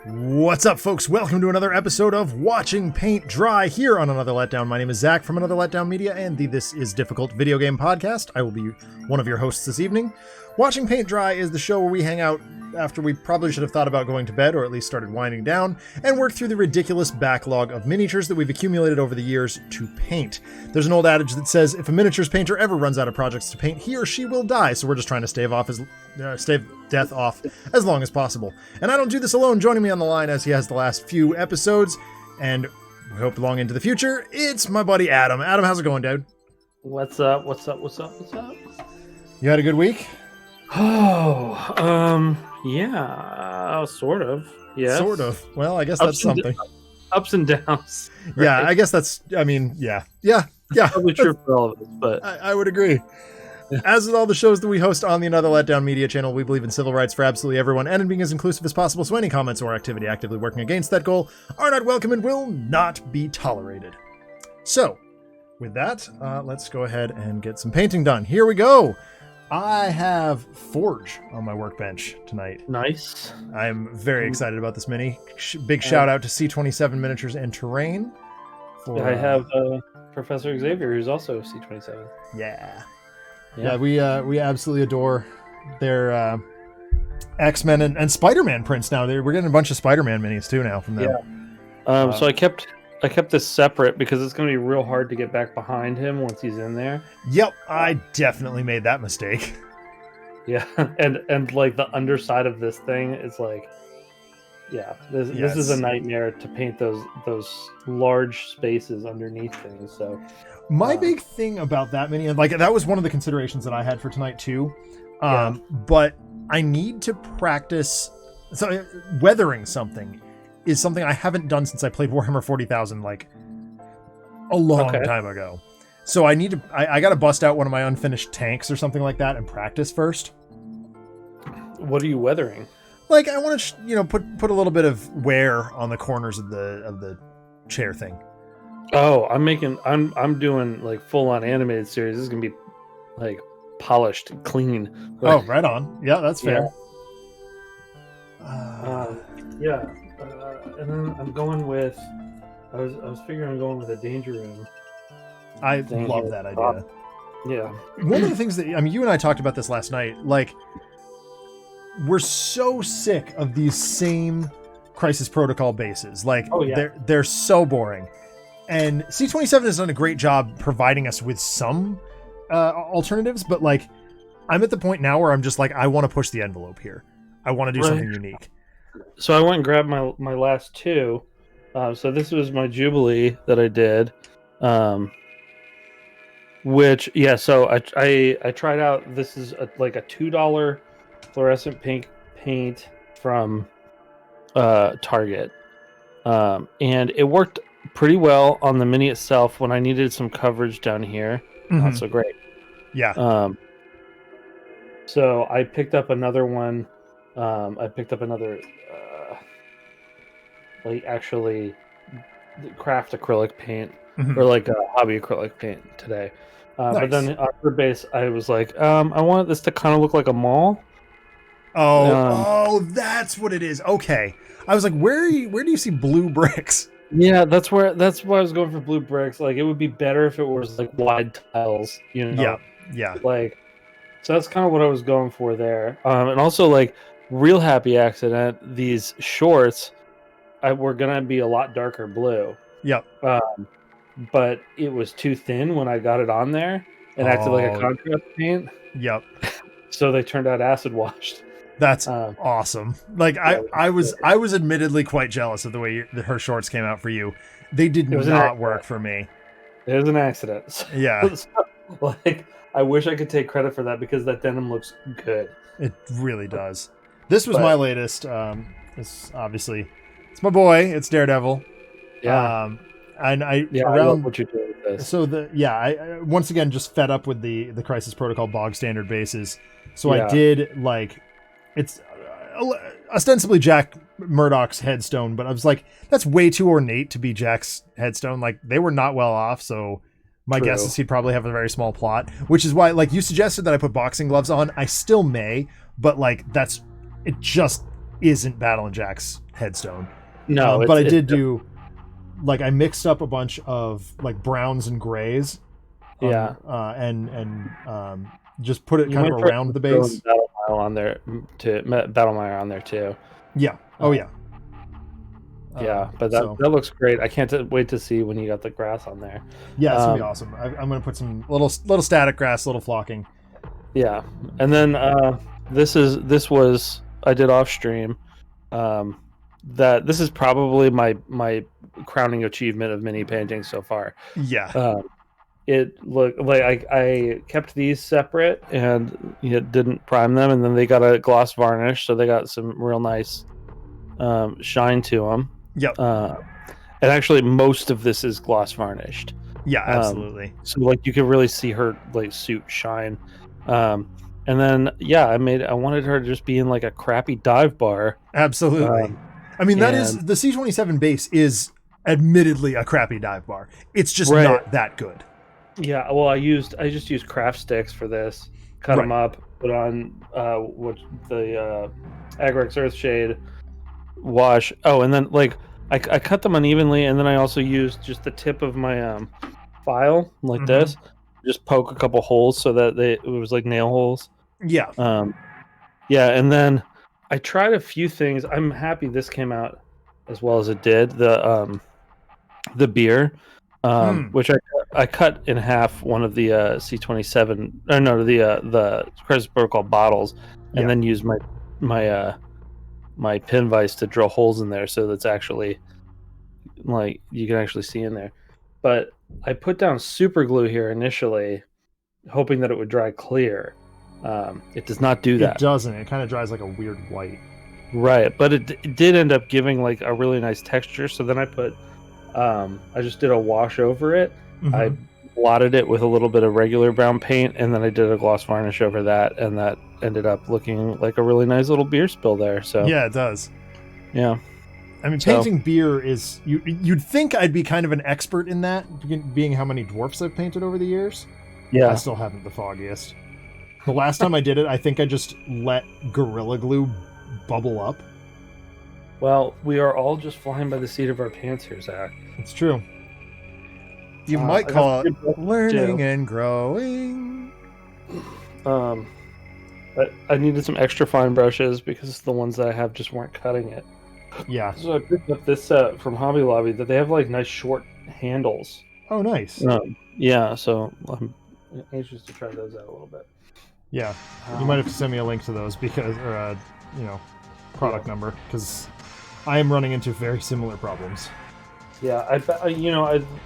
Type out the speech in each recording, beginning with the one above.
What's up, folks? Welcome to another episode of Watching Paint Dry here on Another Letdown. My name is Zach from Another Letdown Media and the This Is Difficult video game podcast. I will be one of your hosts this evening. Watching Paint Dry is the show where we hang out after we probably should have thought about going to bed, or at least started winding down, and work through the ridiculous backlog of miniatures that we've accumulated over the years to paint. There's an old adage that says if a miniatures painter ever runs out of projects to paint, he or she will die, so we're just trying to stave death off as long as possible. And I don't do this alone. Joining me on the line, as he has the last few episodes, and we hope long into the future, it's my buddy Adam. Adam, how's it going, dude? What's up? You had a good week? Yeah, sort of. Yeah, sort of. Well, I guess that's something. Ups and downs. Right? Yeah, I guess that's. I mean, yeah. Probably true for all of us, but I would agree. As with all the shows that we host on the Another Letdown Media channel, we believe in civil rights for absolutely everyone and in being as inclusive as possible, so any comments or activity actively working against that goal are not welcome and will not be tolerated. So, with that, let's go ahead and get some painting done. Here we go! I have Forge on my workbench tonight. Nice. I'm very excited about this mini. Big shout out to C27 Miniatures and Terrain. I have Professor Xavier, who's also C27. Yeah, we absolutely adore their X-Men and Spider-Man prints now. We're getting a bunch of Spider-Man minis too now from them. Yeah. So I kept this separate because it's going to be real hard to get back behind him once he's in there. Yep, I definitely made that mistake. Yeah, and like the underside of this thing is like, this is a nightmare to paint those large spaces underneath things. So my big thing about that mini, like that was one of the considerations that I had for tonight too. But I need to practice. So weathering something is something I haven't done since I played Warhammer 40,000, like a long time ago. So I need to, I got to bust out one of my unfinished tanks or something like that and practice first. What are you weathering? Like I want to, put a little bit of wear on the corners of the chair thing. Oh, I'm doing like full on animated series. This is gonna be like polished, clean. Oh, right on. Yeah, that's fair. And then I'm going with. I was figuring on going with a Danger Room. I love that idea. Yeah. One of the things that you and I talked about this last night, like we're so sick of these same Crisis Protocol bases. Like they're so boring. And C27 has done a great job providing us with some alternatives, but like I'm at the point now where I'm just like, I want to push the envelope here. I want to do something unique. So I went and grabbed my last two. So this was my Jubilee that I did. So I tried out, this is like a $2 fluorescent pink paint from Target. And it worked pretty well on the mini itself when I needed some coverage down here. Not so great. Yeah. So I picked up another one. Like actually craft acrylic paint or like a hobby acrylic paint today. Nice. But then on her base, I was like, I want this to kind of look like a mall. Oh, that's what it is. Okay. I was like, where do you see blue bricks? Yeah, that's why I was going for blue bricks. Like it would be better if it was like wide tiles, Yeah. Like, so that's kind of what I was going for there. And also like real happy accident, these shorts were gonna be a lot darker blue. Yep. But it was too thin when I got it on there and acted like a contrast paint. Yep. So they turned out acid washed. That's awesome. Like I was admittedly quite jealous of the way her shorts came out for you. They did not work for me. It was an accident. So, yeah. Like I wish I could take credit for that because that denim looks good. It really does. This was my latest. It's obviously it's my boy. It's Daredevil. Yeah. And I love what you're doing with this. So I once again just fed up with the Crisis Protocol bog standard bases. So I did like it's ostensibly Jack Murdoch's headstone, but I was like, that's way too ornate to be Jack's headstone. Like they were not well off, so my guess is he'd probably have a very small plot, which is why, like you suggested that I put boxing gloves on. I still may, but like it just isn't Battle and Jack's headstone. No, but I did do, like, I mixed up a bunch of like browns and grays. Yeah. And just put it kind of around the base. Battle Mile on there too. Yeah. Oh yeah. Yeah, but that looks great. I can't wait to see when you got the grass on there. Yeah, it's gonna be awesome. I'm gonna put some little static grass, little flocking. Yeah, and then this was I did off stream. That this is probably my crowning achievement of mini painting so far. Yeah. It looked like I kept these separate and didn't prime them, and then they got a gloss varnish, so they got some real nice shine to them. Yep. And actually, most of this is gloss varnished. Yeah, absolutely. So like you can really see her like suit shine. And then I wanted her to just be in like a crappy dive bar. Absolutely. I mean, that is the C27 base is admittedly a crappy dive bar. It's just not that good. Yeah, well, I just used craft sticks for this. Cut them up, put on the Agrex Earthshade wash. Oh, and then like I cut them unevenly, and then I also used just the tip of my file like this, just poke a couple holes so that it was like nail holes. Yeah. And then I tried a few things. I'm happy this came out as well as it did. The beer, which I cut in half one of the C27 or no the Crisis Protocol bottles, and then used my pin vise to drill holes in there so that's actually like you can actually see in there. But I put down super glue here initially, hoping that it would dry clear. It does not do that. It doesn't. It kind of dries like a weird white. Right, but it did end up giving like a really nice texture. So then I put, I just did a wash over it. I blotted it with a little bit of regular brown paint, and then I did a gloss varnish over that, and that ended up looking like a really nice little beer spill there. So yeah, it does. Yeah. I mean, painting beer is you'd think I'd be kind of an expert in that, being how many dwarfs I've painted over the years. Yeah, I still haven't the foggiest. The last time I did it, I think I just let Gorilla Glue bubble up. Well, we are all just flying by the seat of our pants here, Zach. It's true. You might call it learning and growing. But I needed some extra fine brushes because the ones that I have just weren't cutting it. Yeah. So I picked up this set from Hobby Lobby that they have like nice short handles. Oh, nice. Yeah, so I'm anxious to try those out a little bit. Yeah, you might have to send me a link to those because, or product number, because I am running into very similar problems. Yeah,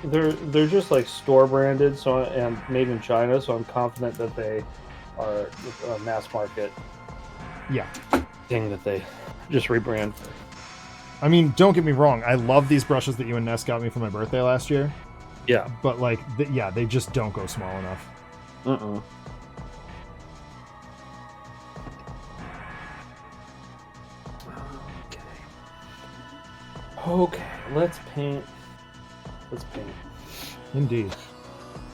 they're just like store branded, so and made in China, so I'm confident that they are a mass market. Yeah, thing that they just rebrand. I mean, don't get me wrong, I love these brushes that you and Ness got me for my birthday last year. Yeah, but like, they just don't go small enough. Okay, let's paint. Indeed.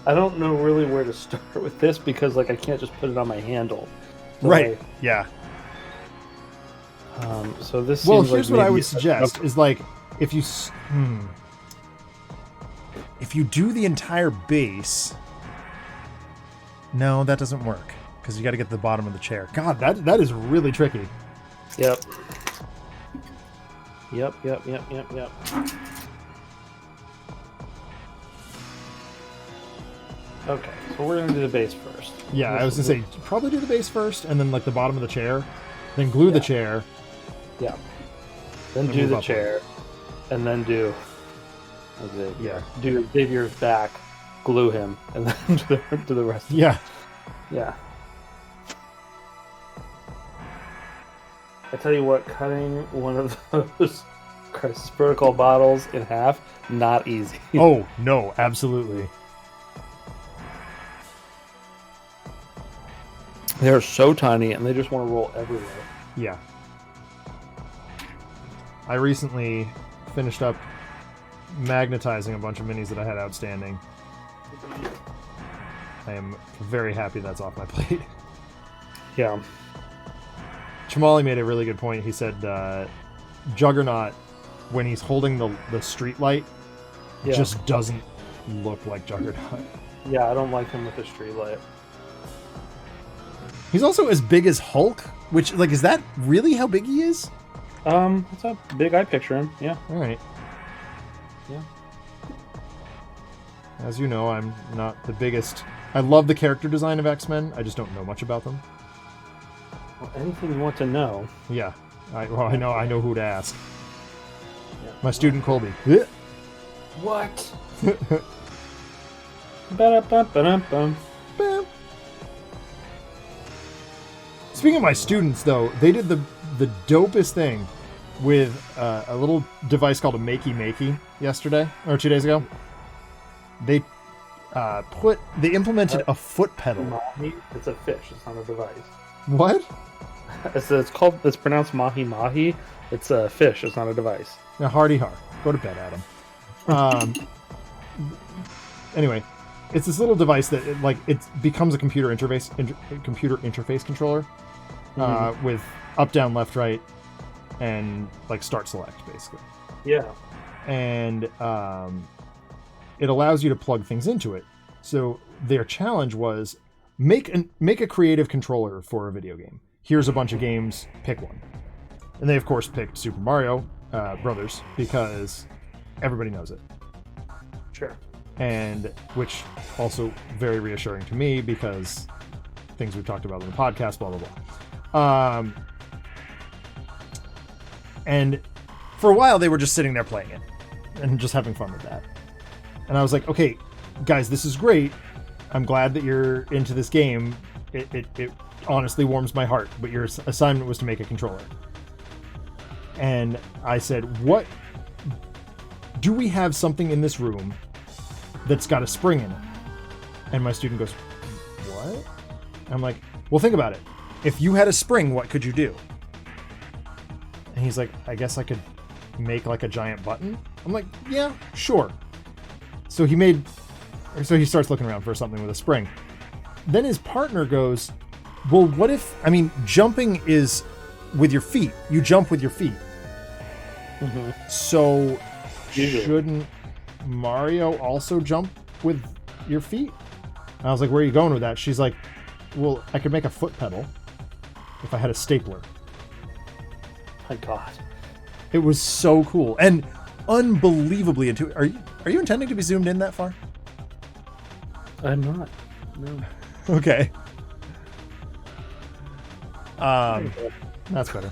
I don't know really where to start with this because, like, I can't just put it on my handle. So right. Yeah. So this. Well, seems here's like what I would suggest: is like if you do the entire base. No, that doesn't work because you got to get to the bottom of the chair. God, that is really tricky. Yep. Okay, so we're gonna do the base first. Yeah, I was gonna say probably do the base first, and then like the bottom of the chair, then glue the chair. Yeah. Then do the chair, and then do. Do Xavier's back, glue him, and then do the rest. Yeah. Yeah. I tell you what, cutting one of those Crisis Protocol bottles in half, not easy. Oh, no, absolutely. They're so tiny, and they just want to roll everywhere. Yeah. I recently finished up magnetizing a bunch of minis that I had outstanding. I am very happy that's off my plate. Yeah. Chamali made a really good point. He said Juggernaut, when he's holding the street light, just doesn't look like Juggernaut. Yeah, I don't like him with the street light. He's also as big as Hulk, which, like, is that really how big he is? That's a big eye picture him. Yeah. All right. Yeah. As you know, I'm not the biggest. I love the character design of X-Men. I just don't know much about them. Well, anything you want to know. Yeah. I know who to ask. Yeah. My student Colby. What? Ba-da-bum-ba-dum-bum. Speaking of my students, though, they did the dopest thing with a little device called a Makey Makey yesterday, or 2 days ago. They implemented a foot pedal. Mahi? It's a fish. It's not a device. What? It's pronounced mahi mahi. It's a fish. It's not a device. Now, hardy har. Go to bed, Adam. Anyway, it's this little device that it becomes a computer interface controller with up, down, left, right, and like start select basically. Yeah. And it allows you to plug things into it. So their challenge was make a creative controller for a video game. Here's a bunch of games, pick one. And they of course picked Super Mario Brothers because everybody knows it. Sure. And which also very reassuring to me because things we've talked about on the podcast, blah, blah, blah. And for a while they were just sitting there playing it and just having fun with that. And I was like, okay, guys, this is great. I'm glad that you're into this game. It honestly warms my heart, but your assignment was to make a controller. And I said, what do we have something in this room that's got a spring in it? And my student goes, what? I'm like, well, think about it. If you had a spring, what could you do? And he's like, I guess I could make like a giant button. I'm like, yeah, sure. So he starts looking around for something with a spring. Then his partner goes, well, what if, jumping is with your feet. You jump with your feet. Mm-hmm. So shouldn't Mario also jump with your feet? And I was like, where are you going with that? She's like, well, I could make a foot pedal if I had a stapler. My God. It was so cool and unbelievably intuitive. Are you intending to be zoomed in that far? I'm not. No. Okay. That's better.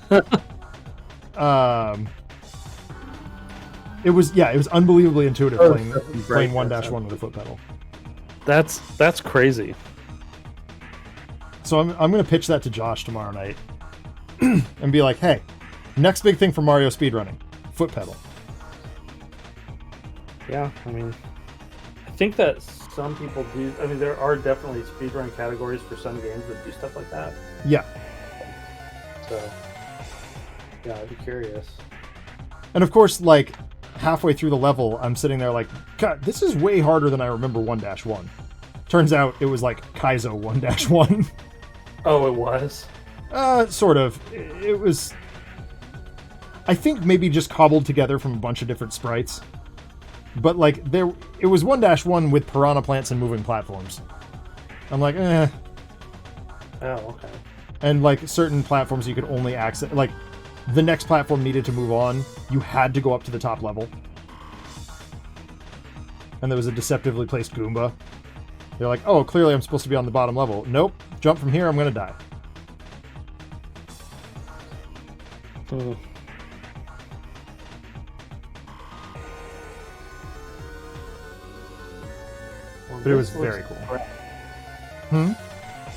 It was unbelievably intuitive playing 1-1 with a foot pedal. That's crazy. So I'm going to pitch that to Josh tomorrow night and be like, hey, next big thing for Mario speedrunning, foot pedal. Yeah, I think that some people do. There are definitely speedrun categories for some games that do stuff like that. Yeah. So, yeah, I'd be curious. And of course, like, halfway through the level, I'm sitting there like, God, this is way harder than I remember 1-1. Turns out it was like Kaizo 1-1. Oh, it was? Sort of. It was, I think, maybe just cobbled together from a bunch of different sprites. But, like, it was 1-1 with piranha plants and moving platforms. I'm like, eh. Oh, okay. And, like, certain platforms you could only access, like, the next platform needed to move on. You had to go up to the top level. And there was a deceptively placed Goomba. They're like, oh, clearly I'm supposed to be on the bottom level. Nope. Jump from here, I'm gonna die. But it was very cool.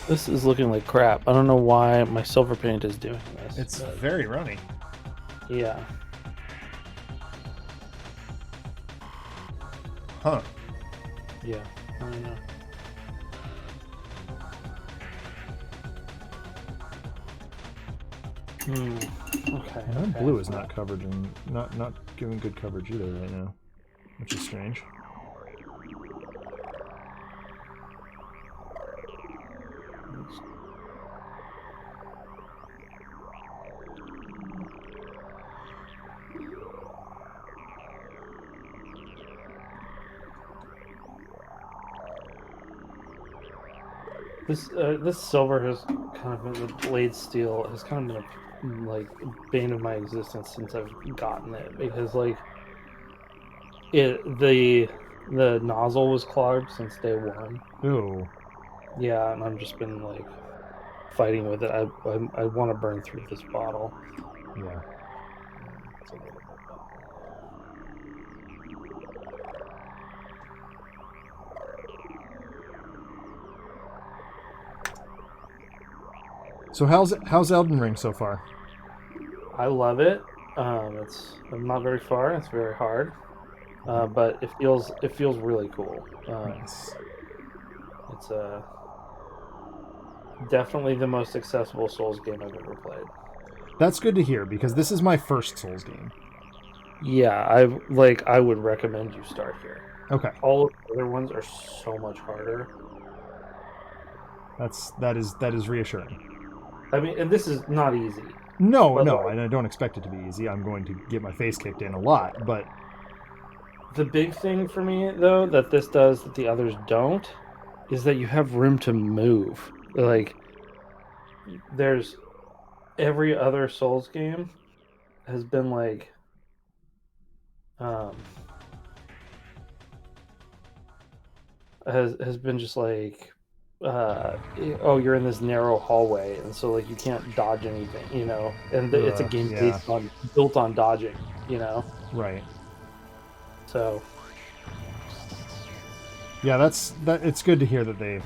This is looking like crap. I don't know why my silver paint is doing this. It's very runny. Yeah. Huh. Yeah. I don't know. Okay. That blue is not covered and not giving good coverage either right now, which is strange. This silver has kind of been, the blade steel has kind of been a like bane of my existence since I've gotten it, because like the nozzle was clogged since day one. Ooh. Yeah, and I've just been like fighting with it. I want to burn through this bottle. Yeah. It's a little bit. So how's Elden Ring so far? I love it. I'm not very far. It's very hard, but it feels really cool. Nice. It's definitely the most accessible Souls game I've ever played. That's good to hear, because this is my first Souls game. Yeah, I would recommend you start here. Okay. All of the other ones are so much harder. That is reassuring. I mean, and this is not easy. No, and I don't expect it to be easy. I'm going to get my face kicked in a lot, but the big thing for me, though, that this does that the others don't, is that you have room to move. Like, there's every other Souls game has been like, has been just like, oh, you're in this narrow hallway, and so like you can't dodge anything, you know. And it's a game built on dodging, you know. Right. So. Yeah, it's good to hear that they've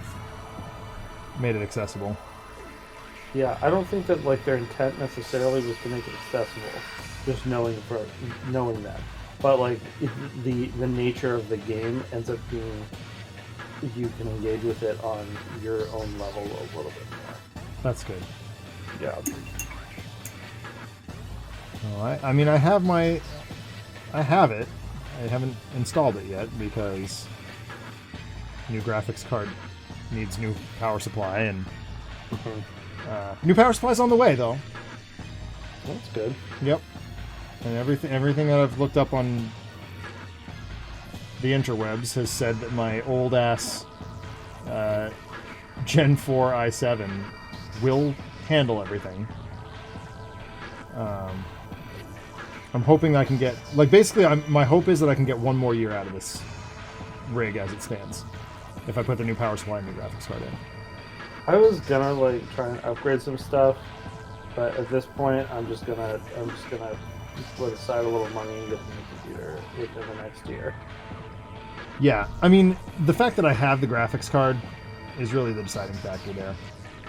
made it accessible. Yeah, I don't think that like their intent necessarily was to make it accessible, just knowing that. But like the nature of the game ends up being you can engage with it on your own level a little bit more. That's good. Yeah. Well, I mean, I have it. I haven't installed it yet because new graphics card needs new power supply, and new power supply's on the way, though. That's good. Yep. And everything that I've looked up on the interwebs has said that my old ass Gen 4 i7 will handle everything. I'm hoping I can get, like, basically my hope is that I can get one more year out of this rig as it stands, if I put the new power supply and new graphics card in. I was gonna like try and upgrade some stuff, but at this point I'm just gonna put aside a little money and get a new computer within the next year. Yeah, I mean, the fact that I have the graphics card is really the deciding factor there.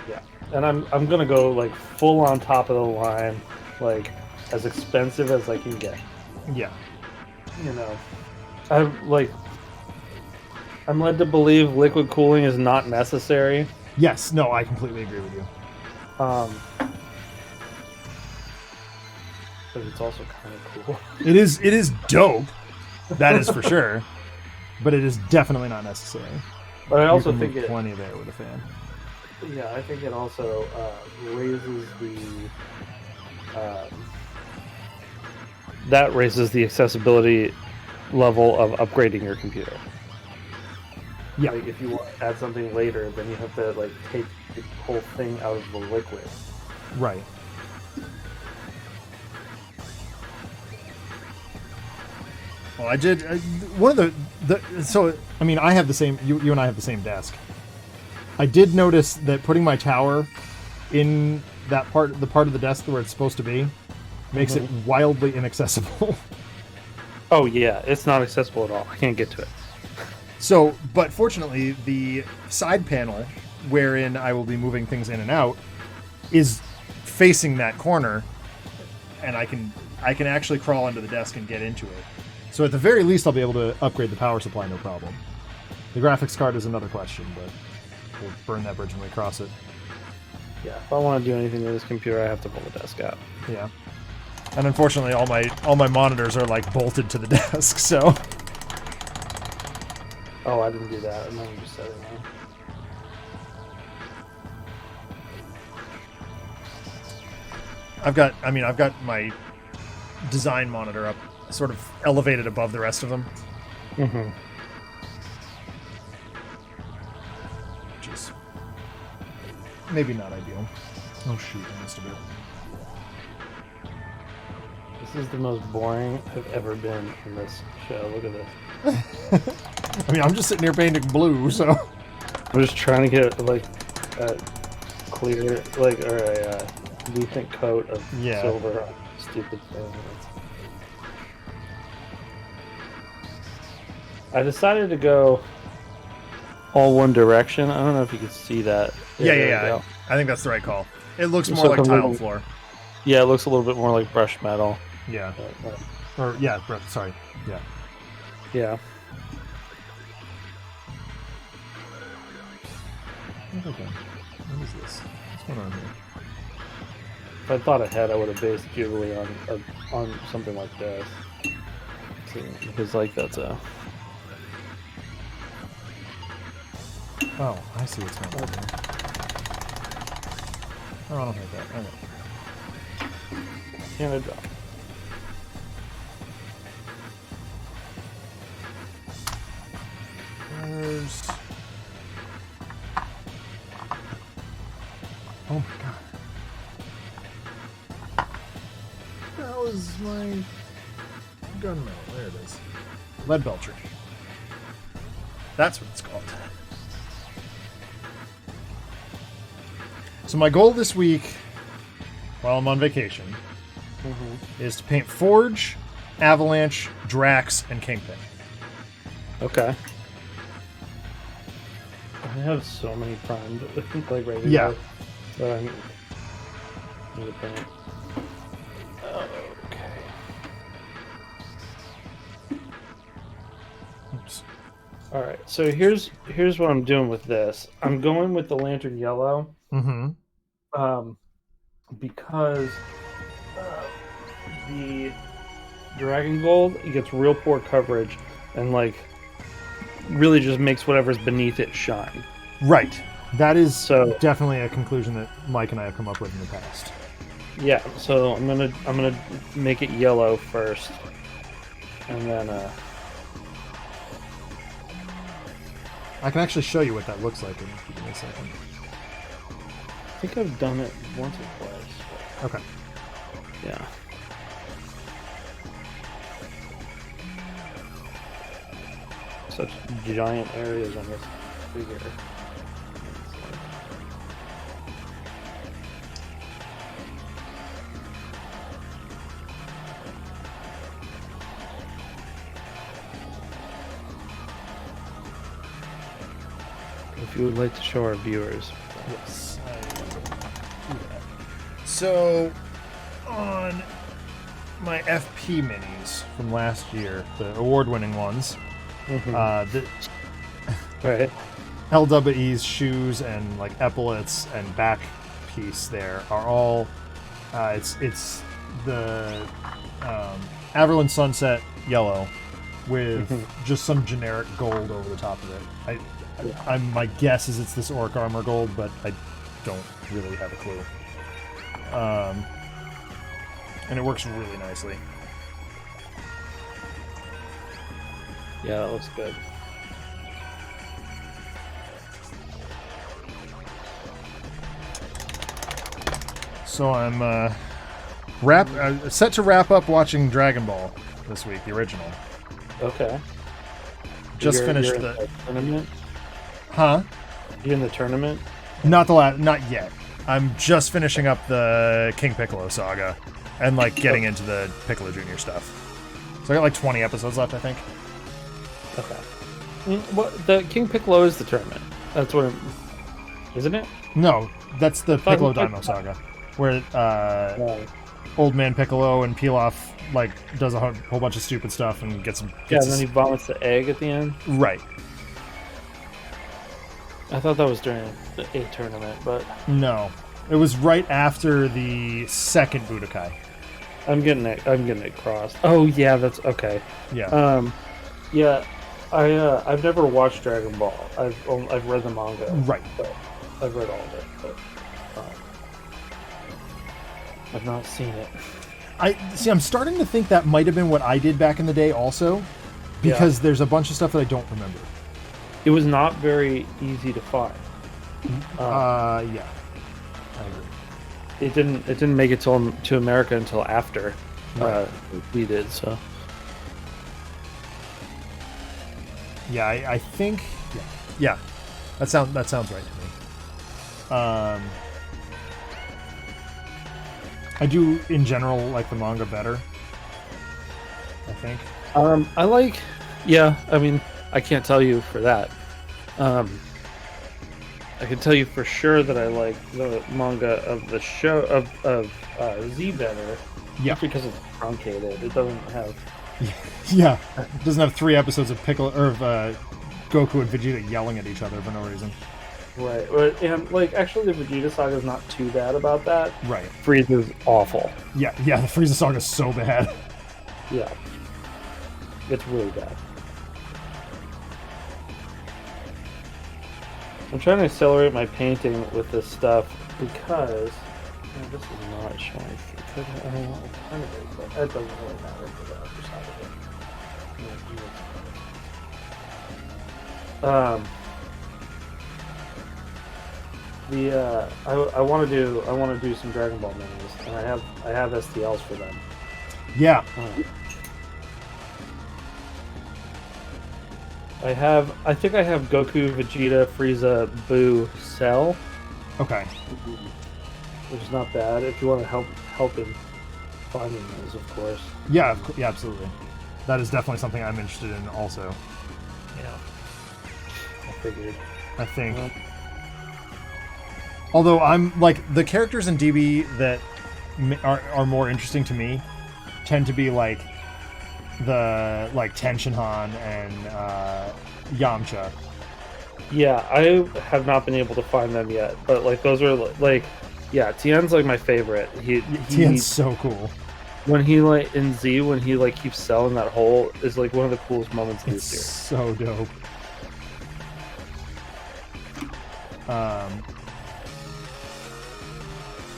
Yeah, and I'm gonna go like full on top of the line, like as expensive as I can get. Yeah. You know, I'm led to believe liquid cooling is not necessary. Yes, no, I completely agree with you. But it's also kind of cool. It is dope. That is for sure. But it is definitely not necessary. But I also think it plenty of air with a fan. Yeah, I think it also raises the accessibility level of upgrading your computer. Yeah. Like if you want to add something later, then you have to like take the whole thing out of the liquid. Right. Well, I did one of the so I mean I have the same you and I have the same desk. I did notice that putting my tower in that the part of the desk where it's supposed to be makes it wildly inaccessible. Oh yeah, it's not accessible at all. I can't get to it. So, but fortunately, the side panel wherein I will be moving things in and out is facing that corner, and I can actually crawl under the desk and get into it. So at the very least, I'll be able to upgrade the power supply, no problem. The graphics card is another question, but we'll burn that bridge when we cross it. Yeah, if I want to do anything with this computer, I have to pull the desk out. Yeah. And unfortunately, all my monitors are like bolted to the desk, so. Oh, I didn't do that. I'm only just setting that. I've got my design monitor up, sort of elevated above the rest of them. Mm-hmm. Which is maybe not ideal. Oh shoot, I missed a bit. This is the most boring I've ever been in this show. Look at this. I mean, I'm just sitting here painting blue, so... I'm just trying to get, like, a clear, like, or a decent coat of silver on stupid thing. I decided to go all one direction. I don't know if you can see that. Yeah. I think that's the right call. It looks more like tile floor. Yeah, it looks a little bit more like brushed metal. Yeah. Sorry. Yeah. Yeah. Okay. What is this? What's going on here? If I thought ahead, I would have based Jubilee on something like this. Because, like, that's a... Oh, I see what's going on here. Oh, I don't hate that. Okay. Canada. There's... Oh my god. That was my gunmetal. There it is. Lead belcher. That's what it's called. So my goal this week, while I'm on vacation, is to paint Forge, Avalanche, Drax, and Kingpin. Okay. I have so many primed, like, right Yeah. here. So I need to paint. Okay. Oops. All right. So here's what I'm doing with this. I'm going with the Lantern Yellow. Because the Dragon Gold, it gets real poor coverage and, like, really just makes whatever's beneath it shine. Right. That is definitely a conclusion that Mike and I have come up with in the past. Yeah, so I'm gonna make it yellow first, and then I can actually show you what that looks like if you give me a second. I think I've done it once or twice. Okay. Yeah. Such giant areas on this figure. If you would like to show our viewers. Yes. So, on my FP minis from last year, the award-winning ones, the Right. LWE's shoes and, like, epaulets and back piece there are all it's the Averland Sunset yellow with just some generic gold over the top of it. My guess is it's this orc armor gold, but I don't really have a clue. And it works really nicely. Yeah, that looks good. So I'm set to wrap up watching Dragon Ball this week, the original. Okay. Just finished you're the in the tournament. Huh? You in the tournament? Not yet. I'm just finishing up the King Piccolo saga and, like, getting into the Piccolo Jr. stuff. So I got like 20 episodes left, I think. Okay. What the King Piccolo is the tournament? That's what, isn't it? No, that's the Piccolo Daimyo saga, where Old Man Piccolo and Pilaf, like, does a whole bunch of stupid stuff and gets and then he vomits the egg at the end. Right. I thought that was during a tournament, but no, it was right after the second Budokai. I'm getting it crossed. Oh yeah, that's okay. Yeah. Yeah. I've never watched Dragon Ball. I've read the manga. Right. But I've read all of it, but I've not seen it. I'm starting to think that might have been what I did back in the day, also, because there's a bunch of stuff that I don't remember. It was not very easy to find. Yeah. I agree. It didn't make it to America until after Right. we did. So Yeah, I think yeah. That sounds right to me. I do in general like the manga better, I think. I like, yeah. I mean, I can't tell you for that. I can tell you for sure that I like the manga of the show of Z better. Yeah. Just because it's truncated. It doesn't have. Yeah, it doesn't have 3 episodes of Goku and Vegeta yelling at each other for no reason. Right, and like actually, the Vegeta saga is not too bad about that. Right. Frieza's awful. Yeah. The Frieza saga is so bad. Yeah, it's really bad. I'm trying to accelerate my painting with this stuff because this is not showing. I want kind of it, but that doesn't really matter for the other side of it. I want to do some Dragon Ball minis, and I have STLs for them. Yeah. I think I have Goku, Vegeta, Frieza, Boo, Cell. Okay. Which is not bad if you want to help in finding those, of course. Yeah, absolutely. That is definitely something I'm interested in also. Yeah. I figured. I think. Although I'm like the characters in DB that are more interesting to me tend to be like the Tenshinhan and Yamcha. Yeah, I have not been able to find them yet, but like those are like, yeah, Tien's like my favorite. Tien's so cool. When he like in Z, when he like keeps selling that hole is like one of the coolest moments of this year. So dope.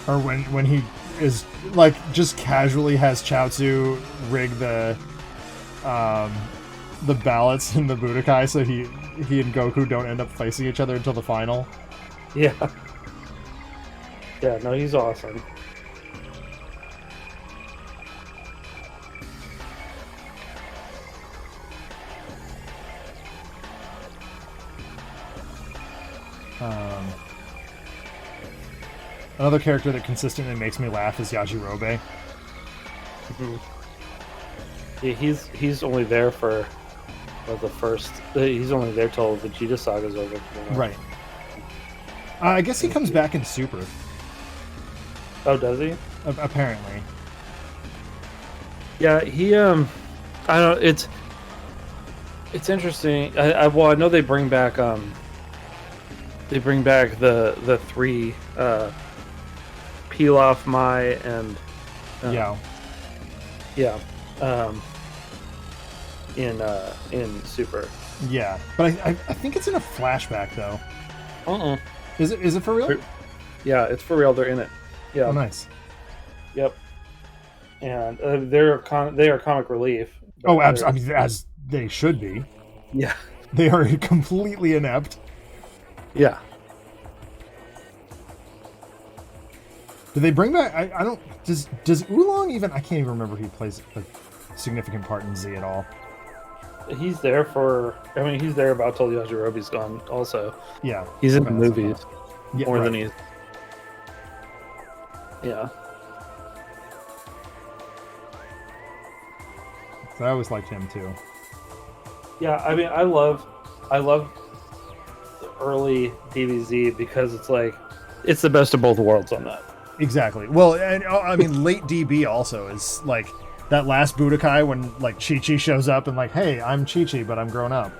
Or when he is like just casually has Chaozu rig the ballots in the Budokai so he and Goku don't end up facing each other until the final. Yeah. Yeah, no, he's awesome. Another character that consistently makes me laugh is Yajirobe. Mm-hmm. Yeah, he's only there for the first. He's only there till the Vegeta saga's over. Right. I guess he comes back in Super. Oh, does he? Apparently. Yeah, he. I don't. It's interesting. I know they bring back the 3 Pilaf, Mai, and yeah. In Super. Yeah, but I think it's in a flashback though. Is it for real? Yeah, it's for real. They're in it. Yeah. Oh, nice. Yep. And they are comic relief. Oh, absolutely. I mean, as they should be. Yeah. They are completely inept. Yeah. Do they bring back? I don't. Does Oolong even? I can't even remember if he plays a significant part in Z at all. He's there for. I mean, he's there about till Yajirobe's gone. Also. Yeah. He's in the movies more right. than he's. Yeah. So I always liked him too. Yeah, I mean, I love the early DBZ because it's like it's the best of both worlds on that. Exactly. Well, and I mean, late DB also is like that last Budokai when like Chi-Chi shows up and like, hey, I'm Chi-Chi, but I'm grown up.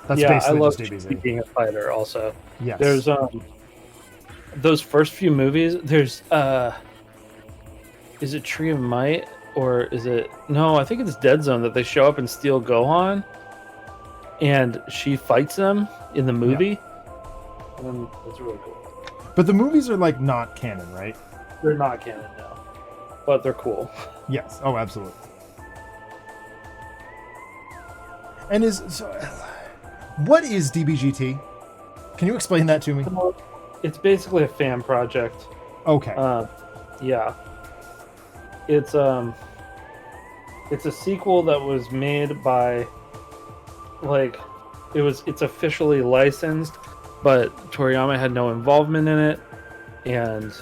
That's basically I love just DBZ. Chi-Chi being a fighter also. Yes. There's those first few movies. There's is it Tree of Might or is it no? I think it's Dead Zone that they show up and steal Gohan, and she fights them in the movie. Yeah. And it's really cool. But the movies are like not canon, right? They're not canon now, but they're cool. Yes. Oh, absolutely. And what is DBGT? Can you explain that to me? It's basically a fan project Okay. Yeah, it's a sequel that was made by like it's officially licensed, but Toriyama had no involvement in it, and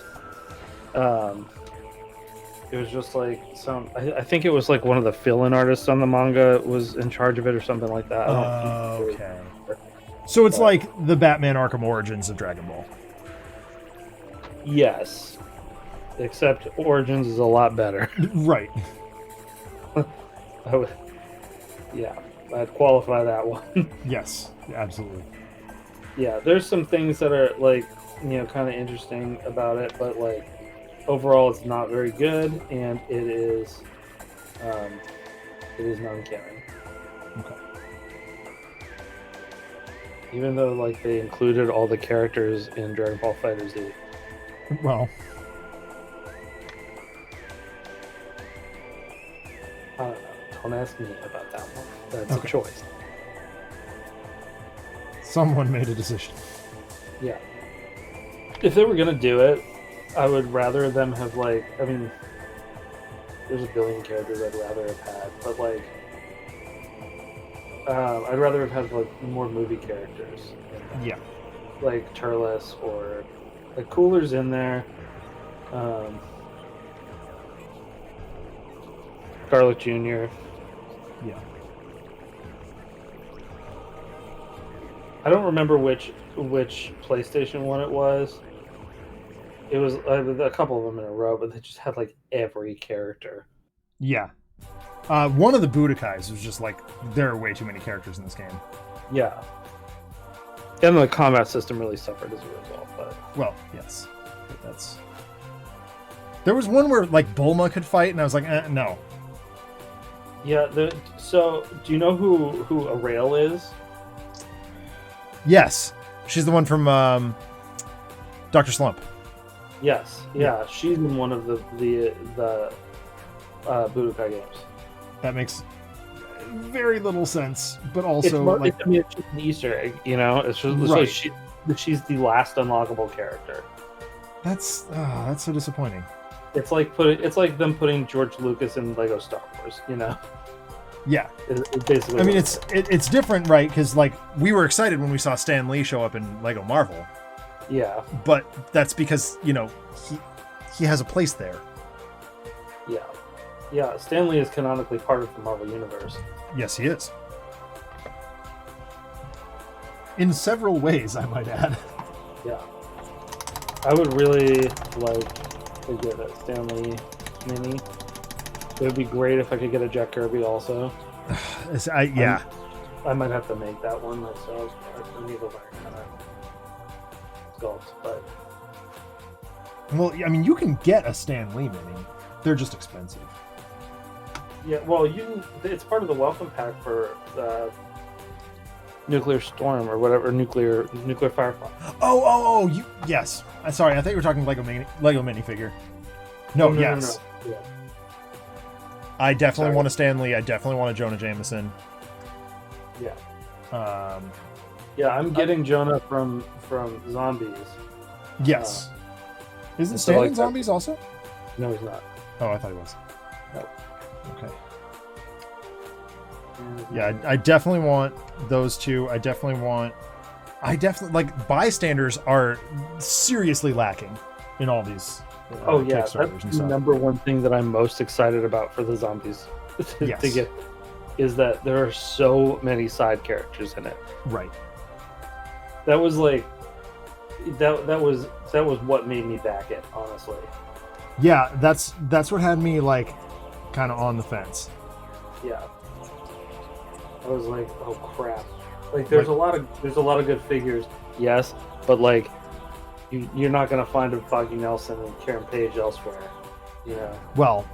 it was just like I think it was like one of the fill-in artists on the manga was in charge of it or something like that. I don't Okay. So it's like the Batman Arkham Origins of Dragon Ball. Yes, except Origins is a lot better. Right. I'd qualify that one. Yes, absolutely. Yeah, there's some things that are like, kind of interesting about it, but like overall it's not very good, and it is non-canon. Okay. Even though like they included all the characters in Dragon Ball FighterZ. Well, I don't know. Don't ask me about that one. That's okay. a choice. Someone made a decision. Yeah. If they were gonna do it, I would rather them have like. I mean, there's a billion characters I'd rather have had, but like, I'd rather have had like more movie characters. Yeah. Like Turles or like Cooler's in there. Garlic Jr. Yeah. I don't remember which PlayStation one it was. It was a couple of them in a row, but they just had like every character. Yeah. One of the Budokais was just like, there are way too many characters in this game. Yeah. And the combat system really suffered as a result. But well, yes. That's. There was one where like Bulma could fight, and I was like, no. Yeah. So, do you know who Arail is? Yes, she's the one from Dr. Slump. Yes. Yeah. She's in one of the Budokai games. That makes very little sense, but also it's just an Easter egg, It's just right. So she's the last unlockable character. That's so disappointing. It's like them putting George Lucas in Lego Star Wars, Yeah, it's basically. I mean, it's different, right? Because like we were excited when we saw Stan Lee show up in Lego Marvel. Yeah, but that's because he has a place there. Yeah. Stan Lee is canonically part of the Marvel Universe. Yes, he is. In several ways, I might add. Yeah, I would really like to get a Stan Lee mini. It would be great if I could get a Jack Kirby also. Yeah. I might have to make that one myself. I need to learn how to sculpt, but. Well, I mean, you can get a Stan Lee mini. They're just expensive. Yeah, well, it's part of the welcome pack for Nuclear Storm or whatever, Nuclear Firefly. Oh, yes. Sorry, I thought you were talking Lego minifigure. No, yes. No. Yeah. I definitely want a Stan Lee. I definitely want a Jonah Jameson. Yeah. Yeah, I'm getting Jonah from Zombies. Yes. Isn't Stan in Zombies also? No, he's not. Oh, I thought he was. No. Okay. Yeah, I definitely want those two. I definitely like bystanders are seriously lacking in all these. That's the number one thing that I'm most excited about for the Zombies to get is that there are so many side characters in it. Right. That was like that was what made me back it, honestly. Yeah, that's what had me like kind of on the fence. Yeah. I was like, oh crap. Like there's a lot of good figures, yes, but like you're not gonna find a Foggy Nelson and Karen Page elsewhere, Well,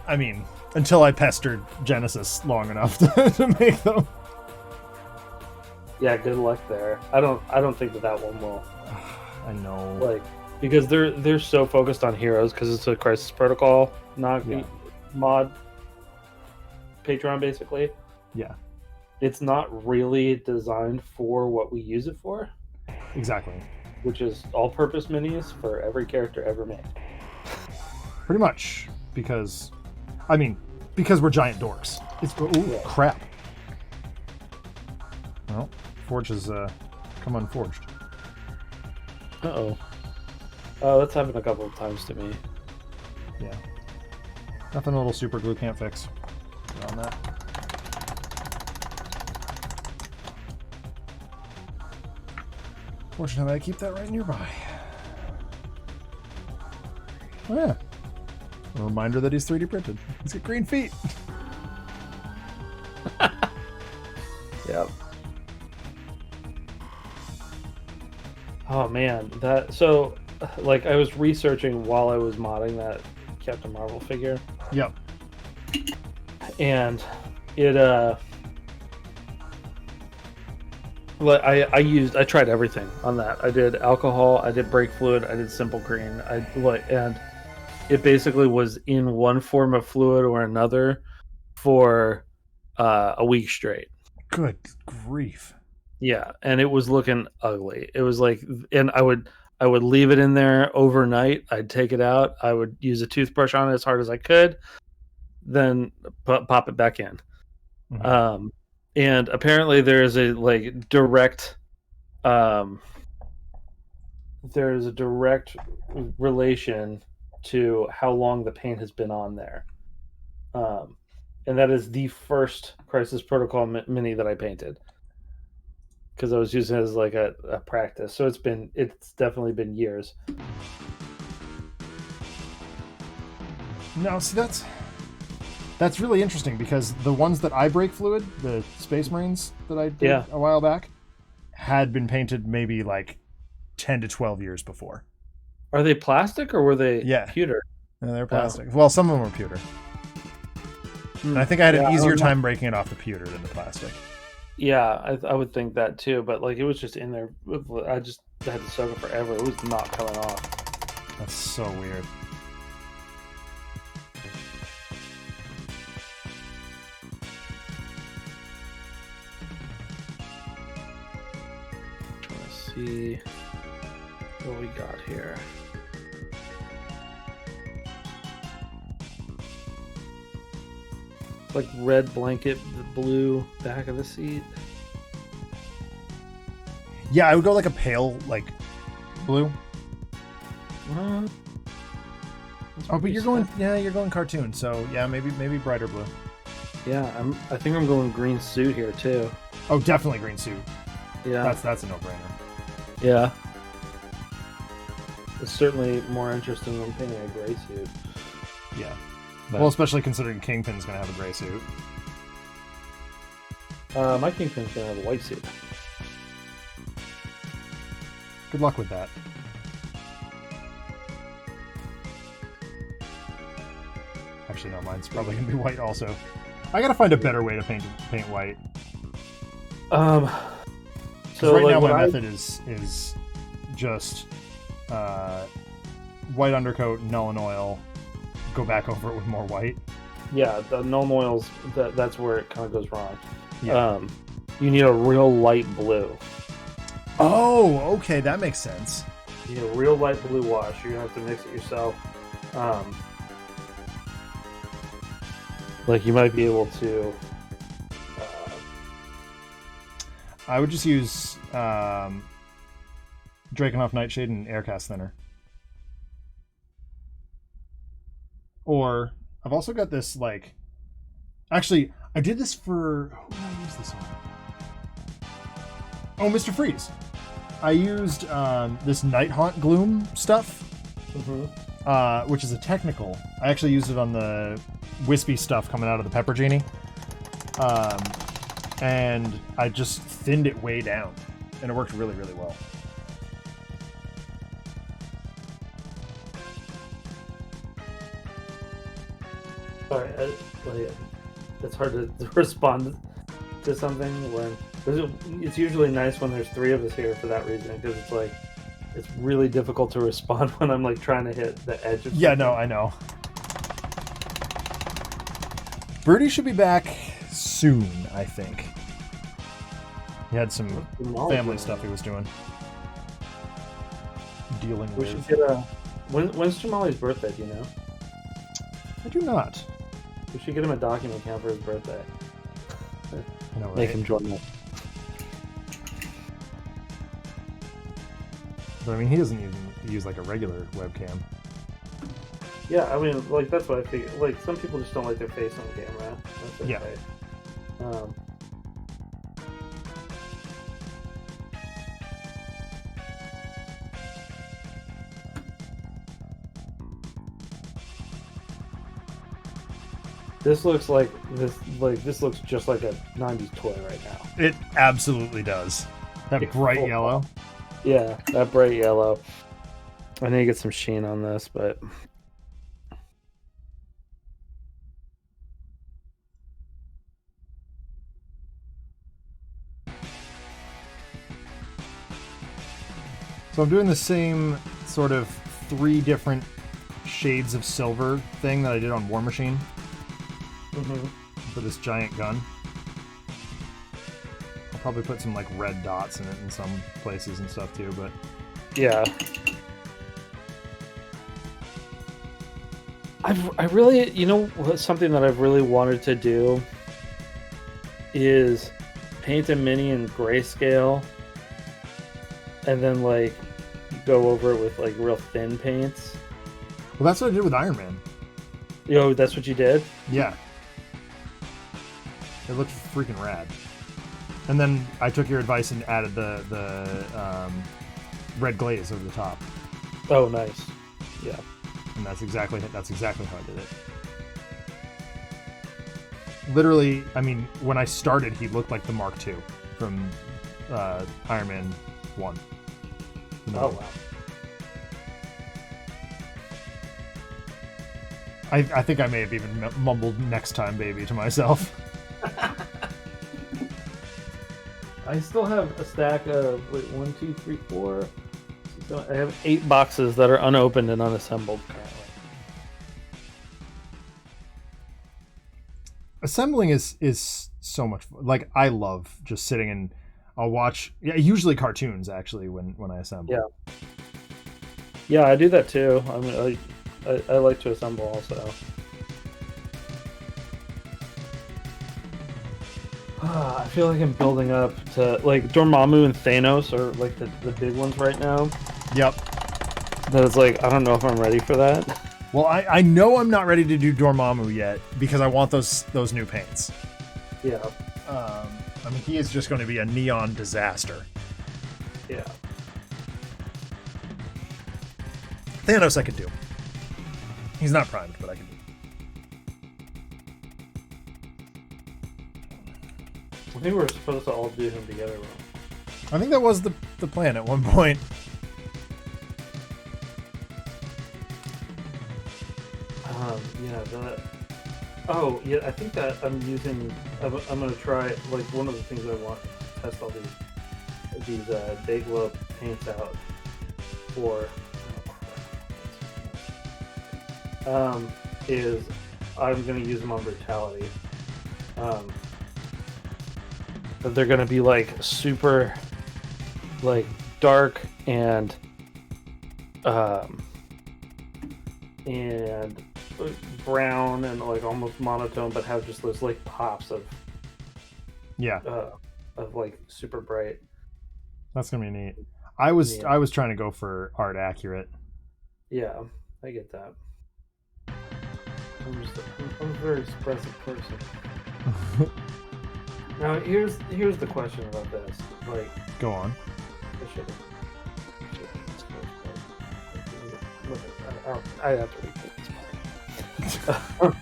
I mean, until I pestered Genesis long enough to make them. Yeah, good luck there. I don't think that one will. I know. Like because they're so focused on heroes because it's a Crisis Protocol mod Patreon basically. Yeah. It's not really designed for what we use it for. Exactly. which is all-purpose minis for every character ever made. Pretty much, because we're giant dorks. It's crap. Well, Forge has come unforged. Uh-oh. Oh, that's happened a couple of times to me. Yeah. Nothing a little super glue can't fix on that. Fortunately, I keep that right nearby. Oh yeah. A reminder that he's 3D printed. He's got green feet. Yep. Oh man, like I was researching while I was modding that Captain Marvel figure. Yep. And it I tried everything on that. I did alcohol, I did brake fluid, I did simple green. And it basically was in one form of fluid or another for a week straight. Good grief. Yeah, and it was looking ugly. It was like, and I would leave it in there overnight. I'd take it out. I would use a toothbrush on it as hard as I could, then pop it back in. Mm-hmm. And apparently there's a direct relation to how long the paint has been on there. And that is the first Crisis Protocol mini that I painted, because I was using it as like a practice. So it's definitely been years. No, see, that's really interesting, because the ones that I brake fluid, the Space Marines that I did a while back, had been painted maybe like 10 to 12 years before. Are they plastic or were they pewter? No, they're plastic. Oh. Well, some of them were pewter. And I think I had an easier time breaking it off the pewter than the plastic. Yeah, I would think that too, but like it was just in there. I just had to soak it forever. It was not coming off. That's so weird. Trying to see what we got here. Like red blanket, the blue back of the seat. Yeah, I would go like a pale, like blue. But you're going cartoon, so yeah, maybe brighter blue. Yeah, I think I'm going green suit here too. Oh, definitely green suit. Yeah, that's a no-brainer. Yeah, it's certainly more interesting than painting a gray suit. Yeah. Well, especially considering Kingpin's going to have a gray suit. My Kingpin's going to have a white suit. Good luck with that. Actually, no, mine's probably going to be white also. I got to find a better way to paint white. So right now my method is just white undercoat, Nuln Oil, go back over it with more white. Yeah, the Nuln Oils, that's where it kind of goes wrong. Yeah. You need a real light blue. Oh, okay, that makes sense. You need a real light blue wash. You're going to have to mix it yourself. Like you might be able to... I would just use Drakenhof Nightshade and Aircast Thinner. Or I've also got this, like, actually I did this for, who did I use this on? Oh, Mr. Freeze. I used this Night Haunt Gloom stuff, which is a technical. I actually used it on the wispy stuff coming out of the Pepper Genie, and I just thinned it way down, and it worked really, really well. Sorry, it's hard to respond to something when it's usually nice when there's three of us here for that reason, because it's like it's really difficult to respond when I'm like trying to hit the edge of something. Yeah, no, I know. Birdie should be back soon, I think. He had some family stuff he was doing. dealing We with. should get a. When's Jamali's birthday? Do you know? I do not. We should get him a document account for his birthday. I know, right? Make him join it. But I mean, he doesn't even use like a regular webcam. Yeah, I mean, like that's what I figure. Like some people just don't like their face on the camera. That's okay. Yeah. This looks like this looks just like a '90s toy right now. It absolutely does. That bright yellow. Yeah, that bright yellow. I need to get some sheen on this, but So I'm doing the same sort of 3 different shades of silver thing that I did on War Machine for this giant gun. I'll probably put some like red dots in it in some places and stuff too, but yeah. I really, you know, something that I've really wanted to do is paint a mini in grayscale and then like go over it with like real thin paints. well, that's what I did with Iron Man. Yo, that's what you did? Yeah. It looked freaking rad. And then I took your advice and added the red glaze over the top. Oh, nice. Yeah. And that's exactly how I did it. Literally, I mean, when I started, he looked like the Mark II from Iron Man 1. No. Oh, wow. I think I may have even mumbled "next time, baby" to myself. I still have a stack of 1, 2, 3, 4. So I have 8 boxes that are unopened and unassembled currently. Assembling is so much fun. Like, I love just sitting and I'll watch, usually cartoons actually when I assemble. Yeah. Yeah, I do that too. I mean, I like to assemble also. I feel like I'm building up to like Dormammu and Thanos are like the big ones right now. Yep. That is like, I don't know if I'm ready for that. Well, I know I'm not ready to do Dormammu yet because I want those new paints. Yeah. I mean, he is just going to be a neon disaster. Yeah. Thanos I could do. He's not primed, but I can do. I think we're supposed to all do him together. I think that was the plan at one point. Yeah. Oh, yeah. I think that I'm gonna try like one of the things I want to test all these big glow paints out for. Is I'm gonna use them on Brutality. But they're gonna be like super, like dark and brown and like almost monotone, but have just those like pops of like super bright. That's gonna be neat. I was trying to go for art accurate. Yeah, I get that. I'm a very expressive person. Now here's the question about this. Like, go on. I have to repeat this part.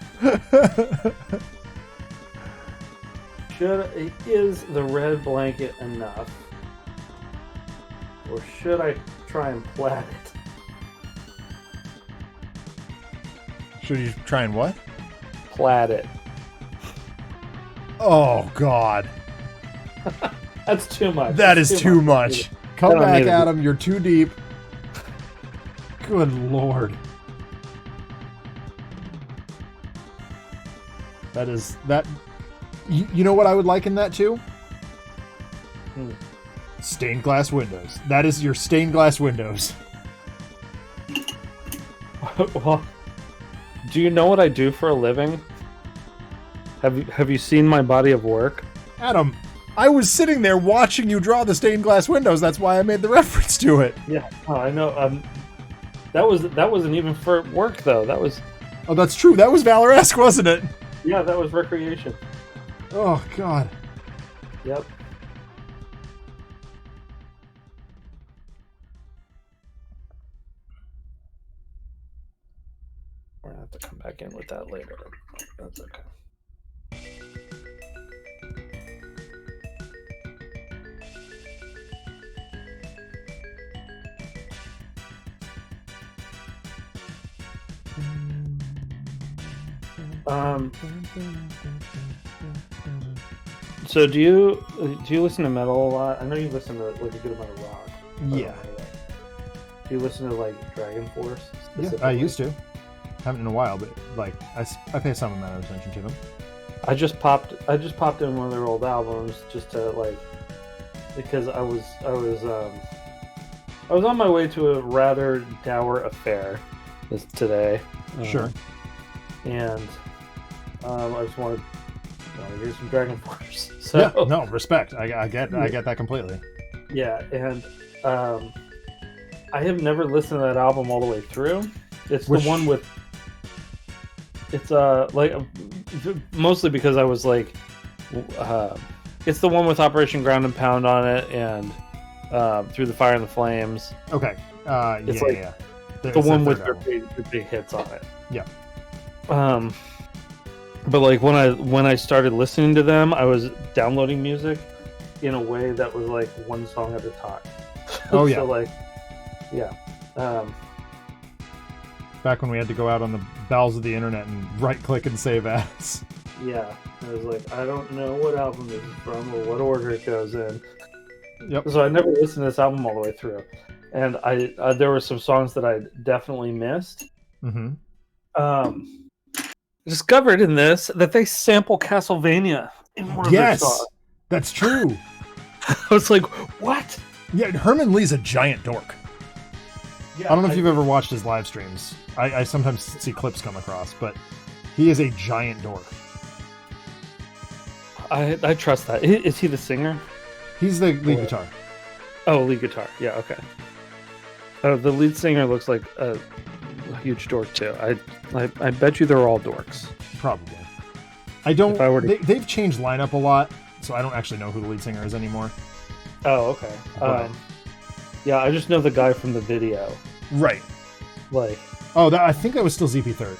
Is the red blanket enough, or should I try and plat it? Should you try and what? Plat it. Oh God. That's too much. That is too much. Come back, Adam. You're too deep. Good Lord. That. You know what I would liken that to? Stained glass windows. That is your stained glass windows. Well, do you know what I do for a living? Have you seen my body of work? Adam, I was sitting there watching you draw the stained glass windows. That's why I made the reference to it. Yeah, I know. That wasn't even for work though. That was. Oh, that's true. That was Valor-esque, wasn't it? Yeah, that was recreation. Oh, God. Yep. We're gonna have to come back in with that later. That's okay. So do you listen to metal a lot? I know you listen to like a good amount of rock. Yeah. Do you listen to like Dragon Force? Yeah, I used to. Haven't in a while, but like I pay some amount of attention to them. I just popped in one of their old albums just to like, because I was on my way to a rather dour affair today. Sure. And I just wanted to hear some Dragon Force. So yeah, no, respect. I get that completely. Yeah, and I have never listened to that album all the way through. It's the one with. It's like mostly because I was like, it's the one with Operation Ground and Pound on it, and Through the Fire and the Flames. Okay. It's yeah. The one with their big hits on it. Yeah. But like when I started listening to them, I was downloading music in a way that was like one song at a time. Oh yeah. So like, yeah. Back when we had to go out on the bowels of the internet and right-click and save as. Yeah, I was like, I don't know what album this is from or what order it goes in. Yep. So I never listened to this album all the way through, and I there were some songs that I definitely missed. Mm-hmm. Discovered in this that they sample Castlevania in one of their songs. That's true. I was like, what? Yeah, Herman Lee's a giant dork. Yeah, I don't know if you've ever watched his live streams. I sometimes see clips come across, but he is a giant dork. I trust that. Is he the singer? He's the lead guitar. Oh, lead guitar. Yeah, okay. The lead singer looks like a huge dork too. I bet you they're all dorks. Probably. I don't. They've changed lineup a lot, so I don't actually know who the lead singer is anymore. Oh, okay. Yeah, I just know the guy from the video. Right. Like. Oh, I think that was still ZP Third.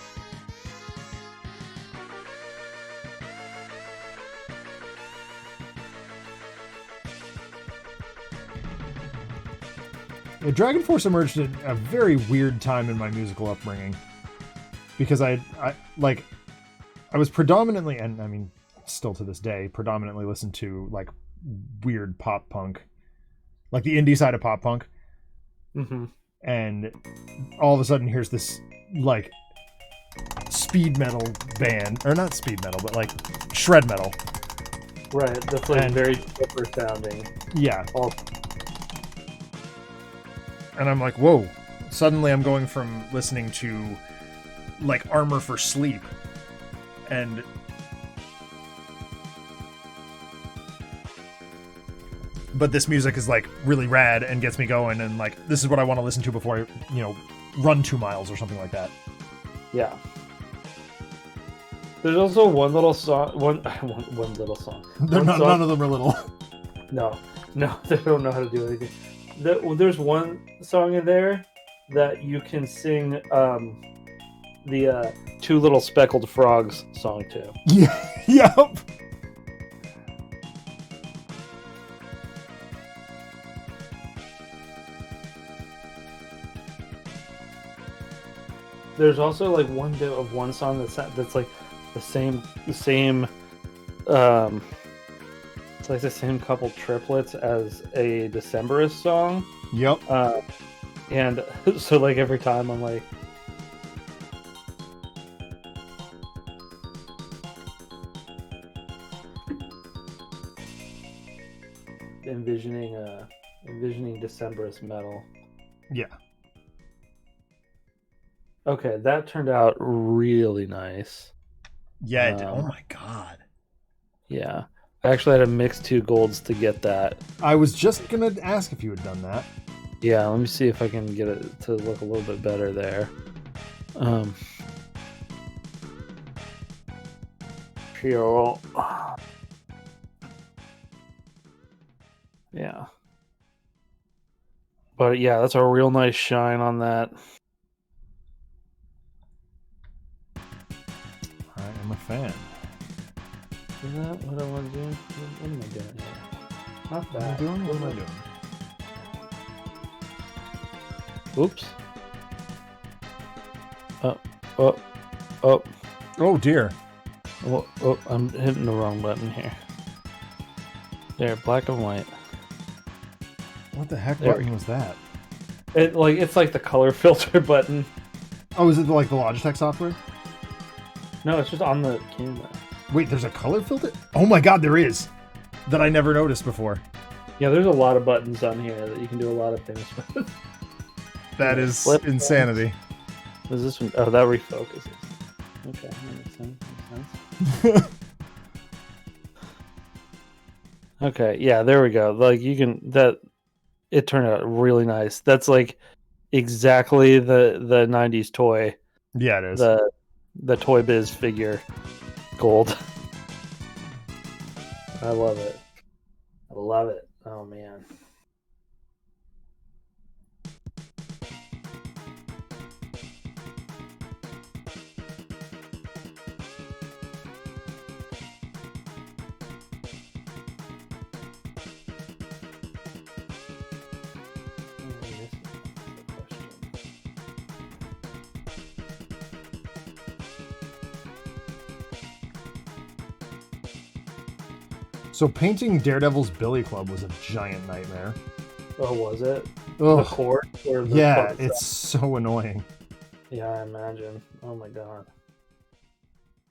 Yeah, Dragon Force emerged at a very weird time in my musical upbringing, because I was predominantly, and I mean still to this day, predominantly listen to like weird pop punk, like the indie side of pop punk. Mm-hmm. And all of a sudden here's this like speed metal band, or not speed metal, but like shred metal. Right, that's like very chipper sounding. Yeah. And I'm like, whoa. Suddenly I'm going from listening to like Armor for Sleep and but this music is like really rad and gets me going, and like this is what I want to listen to before I, run 2 miles or something like that. Yeah. There's also one little song. One little song. None of them are little. No, they don't know how to do anything. There's one song in there that you can sing the Two Little Speckled Frogs song to. Yeah. Yep. There's also like one bit of one song that's like the same it's like the same couple triplets as a Decemberist song. Yep. And so like every time I'm like envisioning Decemberist metal. Yeah. Okay, that turned out really nice. Yeah, it did. Oh my god. Yeah. I actually had to mix 2 golds to get that. I was just gonna ask if you had done that. Yeah, let me see if I can get it to look a little bit better there. Here. Yeah. But yeah, that's a real nice shine on that. I am a fan. Is that what I want to do? What am I doing here? Not What am I that. doing? What am I doing? Oops. Oh. Oh dear. Oh, I'm hitting the wrong button here. There, black and white. What the heck There button was that? It's like the color filter button. Oh, is it like the Logitech software? No, it's just on the camera. Wait, there's a color filter? Oh my god, there is! That I never noticed before. Yeah, there's a lot of buttons on here that you can do a lot of things with. That is Flip insanity. Is this one? Oh, that refocuses. Okay, that makes sense. Makes sense. Okay, yeah, there we go. Like you can it turned out really nice. That's like exactly the 90s toy. Yeah, it is. The Toy Biz figure gold. I love it. I love it. Oh man. So painting Daredevil's Billy Club was a giant nightmare. Oh, was it? Ugh. The cord? Or the Yeah, club it's so annoying. Yeah, I imagine. Oh my god.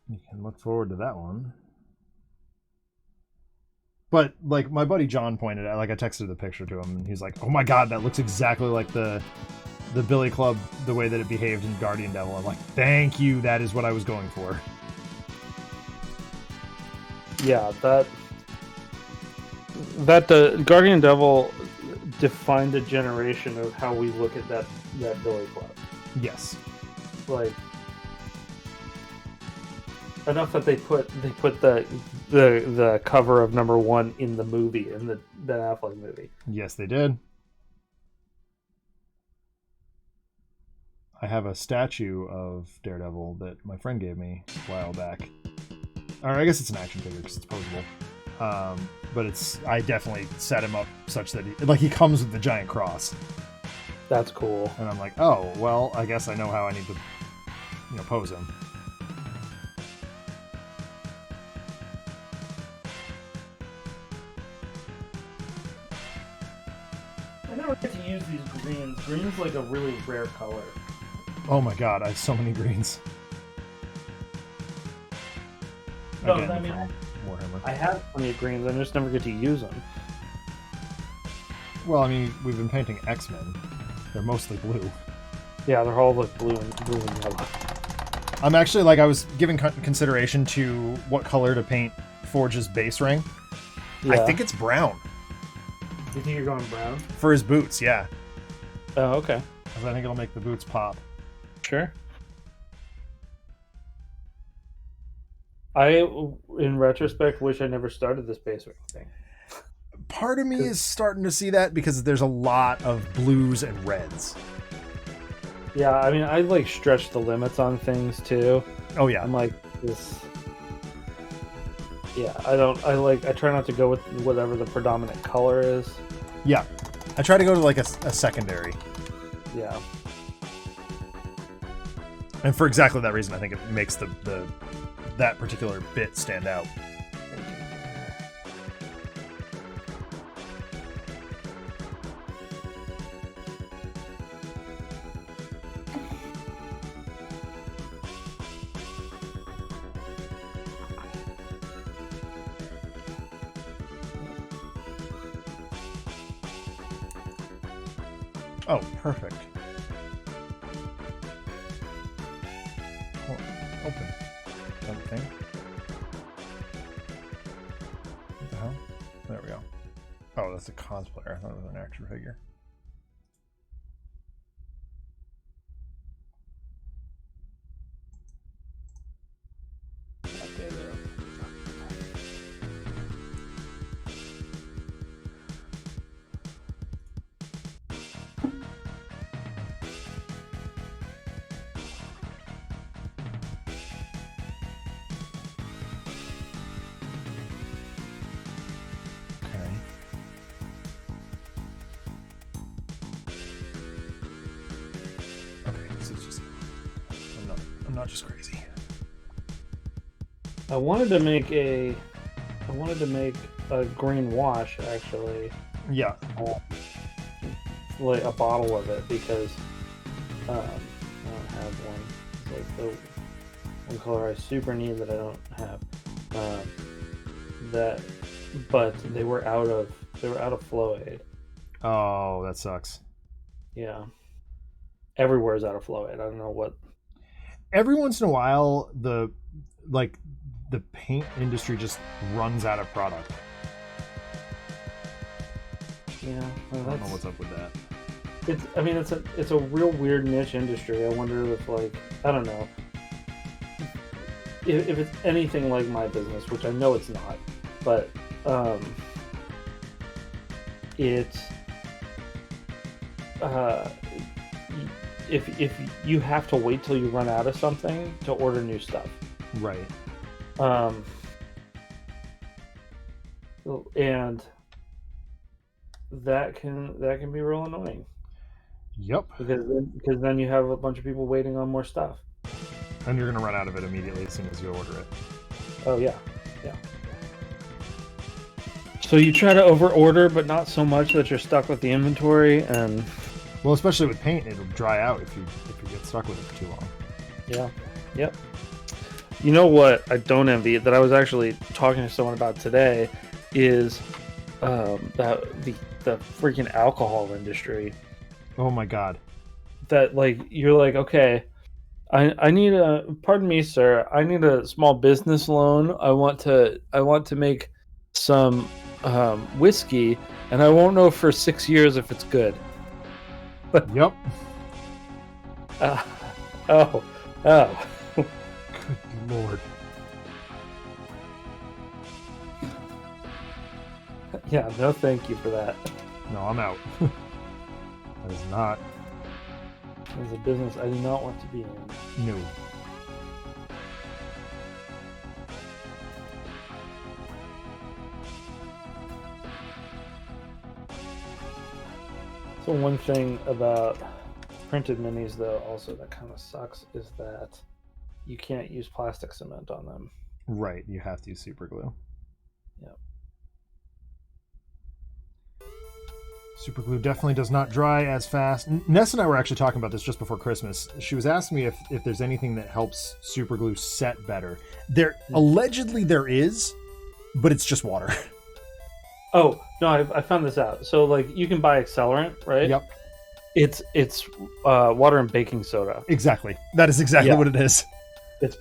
You can look forward to that one. But like my buddy John pointed out, like I texted the picture to him, and he's like, "Oh my god, that looks exactly like the Billy Club, the way that it behaved in Guardian Devil." I'm like, "Thank you, that is what I was going for." Yeah, that the Guardian Devil defined a generation of how we look at that Billy Club. Yes. Like enough that they put the cover of #1 in the movie, in the Ben Affleck movie. Yes, they did. I have a statue of Daredevil that my friend gave me a while back. Or I guess it's an action figure because it's posable. But I definitely set him up such that he comes with the giant cross. That's cool. And I'm like, oh, well, I guess I know how I need to, pose him. I never get to use these greens. Green's like a really rare color. Oh my god, I have so many greens. No, Again, I mean, Warhammer. I have plenty of greens. I just never get to use them. Well, I mean, we've been painting X-Men. They're mostly blue. Yeah, they're all like blue and yellow. I'm actually, like, I was giving consideration to what color to paint Forge's base ring. Yeah. I think it's brown. You think you're going brown? For his boots, yeah. Oh, okay. Because I think it'll make the boots pop. Sure. I, in retrospect, wish I never started this base ring thing. Part of me is starting to see that because there's a lot of blues and reds. Yeah, I mean, I like stretch the limits on things too. Oh yeah. I'm like this. Yeah, I try not to go with whatever the predominant color is. Yeah, I try to go to like a secondary. Yeah. And for exactly that reason, I think it makes that particular bit stand out. Oh, perfect. hell? There we go. Oh, that's a cosplayer. I thought it was an action figure. Okay, there. I'm not just crazy. I wanted to make a green wash actually. Yeah. Like a bottle of it because I don't have one. It's like the one color I super need that I don't have. But they were out of Flow Aid. Oh, that sucks. Yeah. Everywhere is out of Flow Aid. I don't know what. Every once in a while, the paint industry just runs out of product. Yeah, well, I don't know what's up with that. It's a real weird niche industry. I wonder if, like, I don't know, if it's anything like my business, which I know it's not, but if you have to wait till you run out of something to order new stuff, right? And that can be real annoying. Yep. Because then you have a bunch of people waiting on more stuff, and you're gonna run out of it immediately as soon as you order it. Oh yeah. So you try to over order, but not so much that you're stuck with the inventory. And well, especially with paint, it'll dry out if you get stuck with it for too long. Yeah. Yep. You know what I don't envy that I was actually talking to someone about today is that the freaking alcohol industry. Oh my god. That, like, you're like, okay, I need pardon me, sir, I need a small business loan. I want to make some whiskey, and I won't know for 6 years if it's good. Yep. Oh. Good Lord. Yeah, no thank you for that. No, I'm out. That is not. As a business I do not want to be in. No. So one thing about printed minis, though, also that kind of sucks, is that you can't use plastic cement on them. Right, you have to use super glue. Yeah. Super glue definitely does not dry as fast. Ness and I were actually talking about this just before Christmas. She was asking me if there's anything that helps super glue set better. Allegedly there is, but it's just water. Oh, no, I found this out. So, like, you can buy accelerant, right? Yep. It's water and baking soda. Exactly. That is exactly what it is.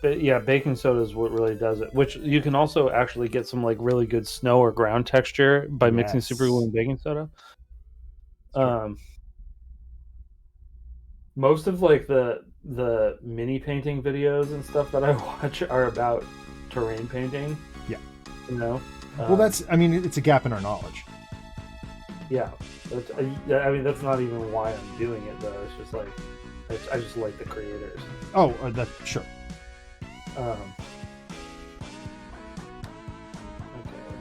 Baking soda is what really does it. Which you can also actually get some, like, really good snow or ground texture by mixing super glue and baking soda. Most of, like, the mini painting videos and stuff that I watch are about terrain painting. Yeah. You know? Well, it's a gap in our knowledge. Yeah. That's not even why I'm doing it, though. It's just like, I just like the creators. Oh, that's sure. Okay, let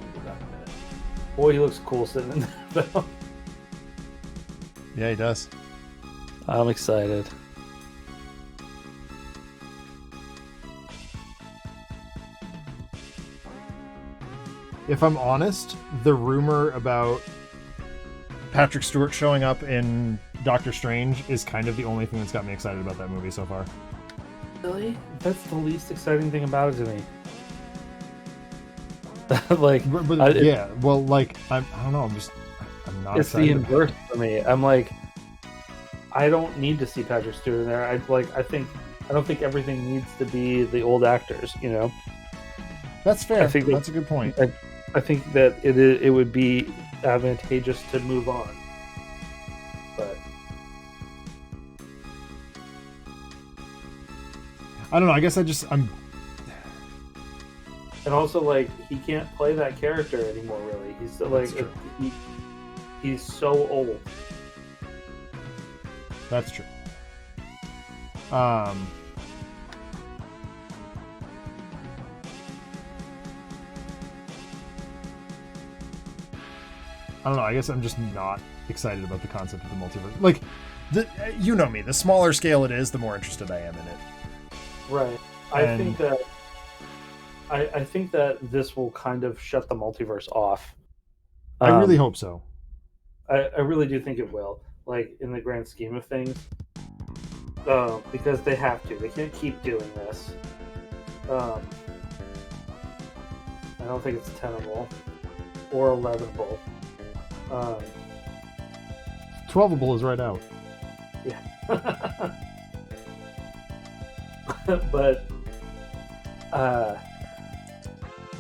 me go back a minute. Boy, he looks cool sitting in there, though. Yeah, he does. I'm excited. If I'm honest, the rumor about Patrick Stewart showing up in Doctor Strange is kind of the only thing that's got me excited about that movie so far. Really? That's the least exciting thing about it to me. Like, I don't know. I'm not. It's the inverse for me. I'm like, I don't need to see Patrick Stewart in there. I don't think everything needs to be the old actors. You know. That's fair. That's a good point. I think that it would be advantageous to move on. But I don't know. I guess I'm. And also, like, he can't play that character anymore. Really, he's like he's so old. That's true. I don't know. I guess I'm just not excited about the concept of the multiverse. Like, you know me. The smaller scale it is, the more interested I am in it. Right. I think that this will kind of shut the multiverse off. I really hope so. I really do think it will. Like, in the grand scheme of things, because they have to. They can't keep doing this. I don't think it's tenable or 11able. 12able is right out. Yeah. But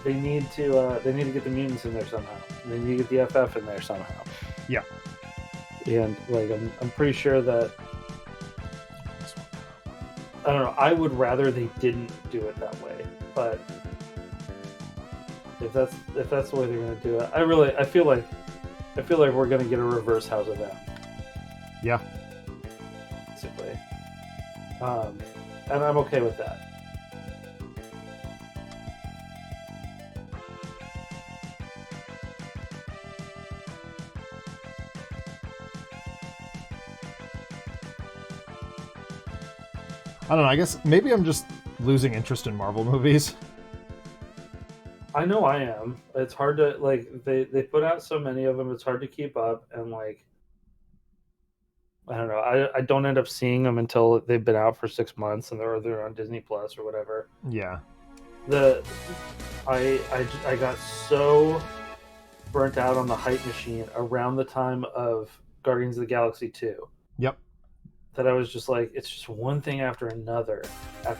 they need to get the mutants in there somehow. They need to get the FF in there somehow. Yeah. And like I'm pretty sure that I don't know. I would rather they didn't do it that way, but if that's the way they're going to do it, I feel like we're going to get a reverse House of M. Yeah. Basically. And I'm okay with that. I don't know. I guess maybe I'm just losing interest in Marvel movies. I know I am. It's hard to, like, they put out so many of them, it's hard to keep up, and like I don't know. I don't end up seeing them until they've been out for 6 months and they're on Disney Plus or whatever. Yeah. I got so burnt out on the hype machine around the time of Guardians of the Galaxy 2. Yep. That I was just like, it's just one thing after another, and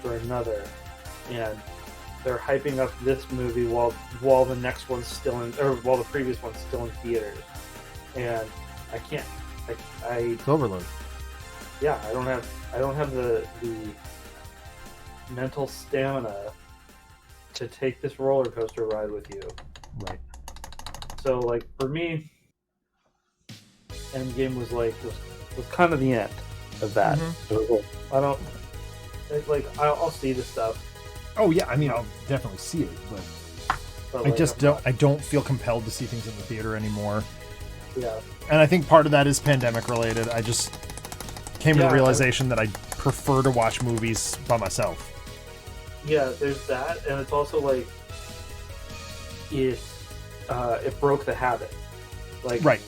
they're hyping up this movie while the next one's still in, or while the previous one's still in theaters, and I can't. It's overload. Yeah, I don't have the mental stamina to take this roller coaster ride with you. Right. So, like, for me, Endgame was kind of the end of that. Mm-hmm. I'll see the stuff. Oh yeah, I mean, I'll definitely see it, but I don't feel compelled to see things in the theater anymore. Yeah. And I think part of that is pandemic related. I just came to the realization that I prefer to watch movies by myself. Yeah, there's that, and it's also like it broke the habit. Like, right.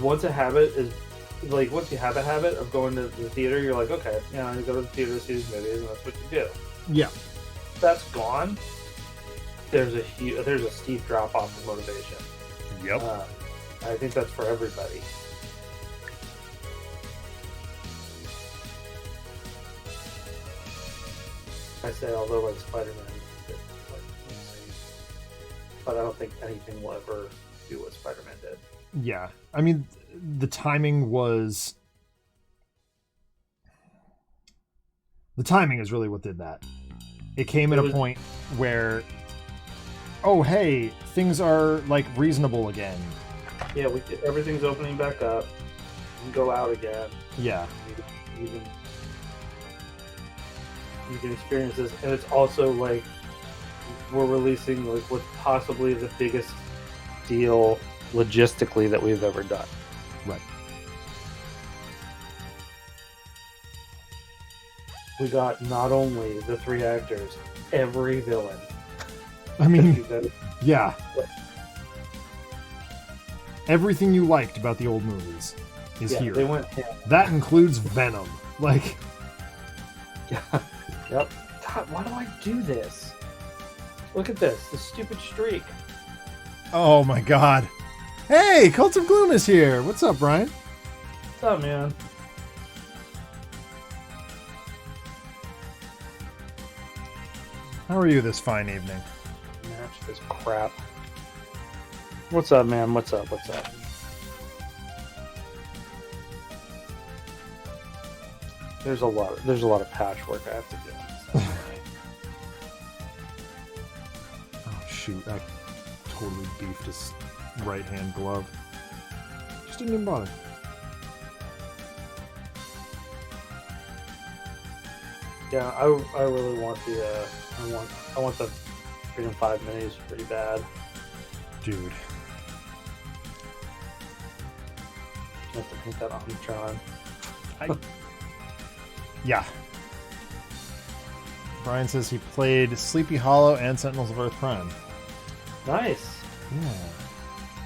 Once you have a habit of going to the theater, you're like, okay, you go to the theater to see these movies, and that's what you do. Yeah. That's gone. There's a steep drop off of motivation. Yep. I think that's for everybody. I say, although like Spider-Man, but I don't think anything will ever do what Spider-Man did. Yeah, I mean, the timing is really what did that. It came at a point where, oh hey, things are like reasonable again. Yeah, everything's opening back up. You can go out again. Yeah. You can experience this, and it's also like we're releasing like what's possibly the biggest deal logistically that we've ever done. Right. We got not only the 3 actors, every villain. I mean, yeah. Everything you liked about the old movies is here. They went. Yeah. That includes Venom. Like. Yeah. Yep. God, why do I do this? Look at this stupid streak. Oh my God. Hey, Cult of Gloom is here. What's up, Brian? What's up, man? How are you this fine evening? Match this crap. What's up, man? What's up? What's up? There's a lot of patchwork I have to do. Oh shoot! I totally beefed his right hand glove. Just didn't even bother. Yeah, I really want the I want the Freedom 5 minis pretty bad. Dude. I have to paint that on Tron. Yeah. Brian says he played Sleepy Hollow and Sentinels of Earth Prime. Nice. Yeah.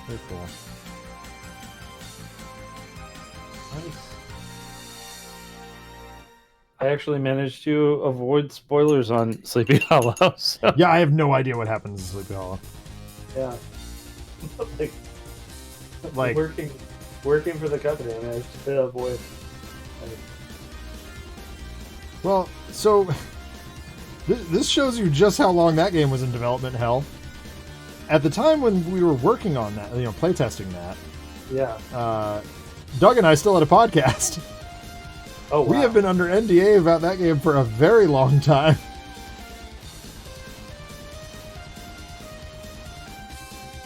Very cool. Nice. I actually managed to avoid spoilers on Sleepy Hollow. So. Yeah, I have no idea what happens in Sleepy Hollow. Yeah. Like working for the company, I managed to avoid. Well, so this shows you just how long that game was in development hell. At the time when we were working on that, playtesting that, yeah, Doug and I still had a podcast. Oh, wow. We have been under NDA about that game for a very long time.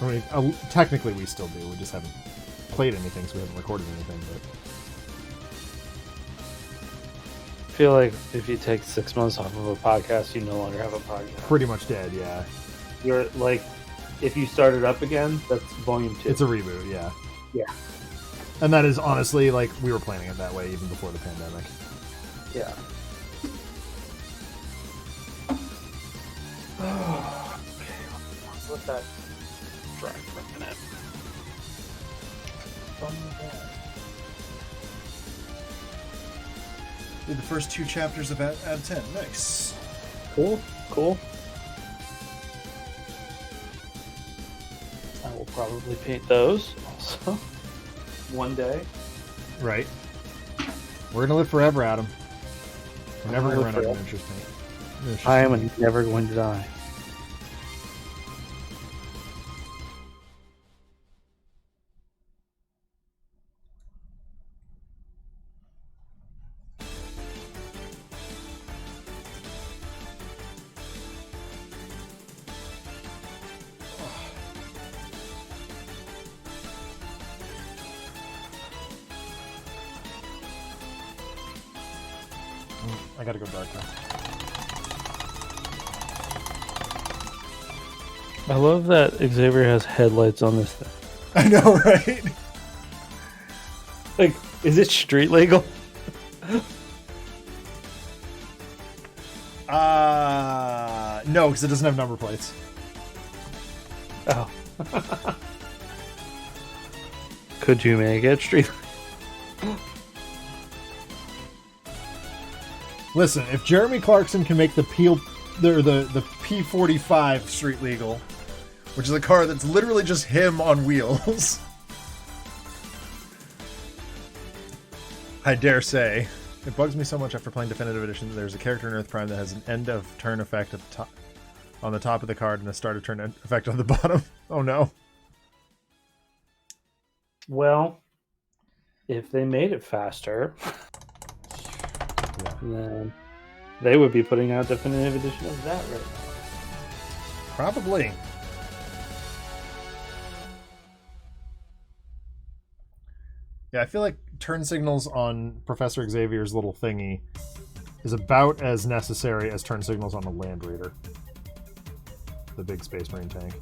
I mean, technically we still do. We just haven't played anything, so we haven't recorded anything. But I feel like if you take 6 months off of a podcast, you no longer have a podcast. Pretty much dead, yeah. You're like, if you start it up again, that's volume 2. It's a reboot, yeah. Yeah. And that is honestly, like, we were planning it that way even before the pandemic. Yeah. Okay, let's let that dry for a minute. Did the first 2 chapters out of 10. Nice. Cool. I will probably paint those also one day. Right. We're gonna live forever, Adam. We're never gonna run out of forever. miniatures paint. I am never going to die. I gotta go dark now. I love that Xavier has headlights on this thing. I know, right? Like, is it street legal? No, because it doesn't have number plates. Oh. Could you make it street? Listen, if Jeremy Clarkson can make the P45 street legal, which is a car that's literally just him on wheels, I dare say, it bugs me so much after playing Definitive Edition that there's a character in Earth Prime that has an end of turn effect at the top, on the top of the card, and a start of turn effect on the bottom. Oh no. Well, if they made it faster, Yeah. then they would be putting out definitive edition of that right now. Probably. Yeah, I feel like turn signals on Professor Xavier's little thingy is about as necessary as turn signals on a Land Raider. The big Space Marine tank.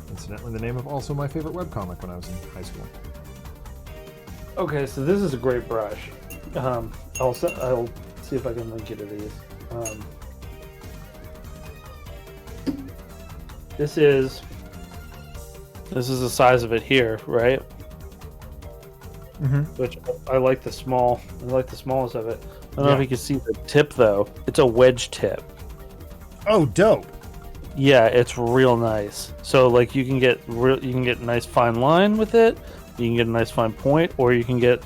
Incidentally, the name of also my favorite webcomic when I was in high school. Okay, so this is a great brush. I'll see if I can link you to these. This is the size of it here, right? Mm-hmm. Which I like the small. I like the smallest of it. I don't know if you can see the tip though. It's a wedge tip. Oh, dope! Yeah, it's real nice. So like you can get a nice fine line with it. You can get a nice fine point, or you can get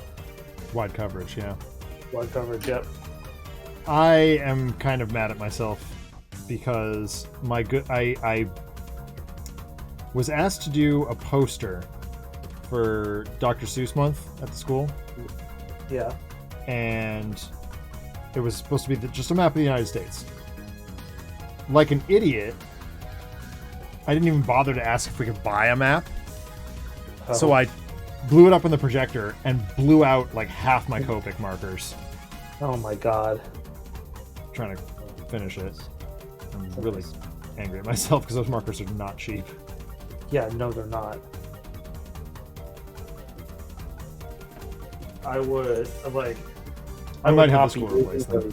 Wide coverage, yeah. Wide coverage, yep. I am kind of mad at myself because I was asked to do a poster for Dr. Seuss month at the school. Yeah. And it was supposed to be just a map of the United States. Like an idiot, I didn't even bother to ask if we could buy a map. Oh. So I blew it up on the projector and blew out like half my Copic markers. Oh my god. Trying to finish it. I'm really angry at myself because those markers are not cheap. Yeah, no, they're not. I would like. I might have the school replace them.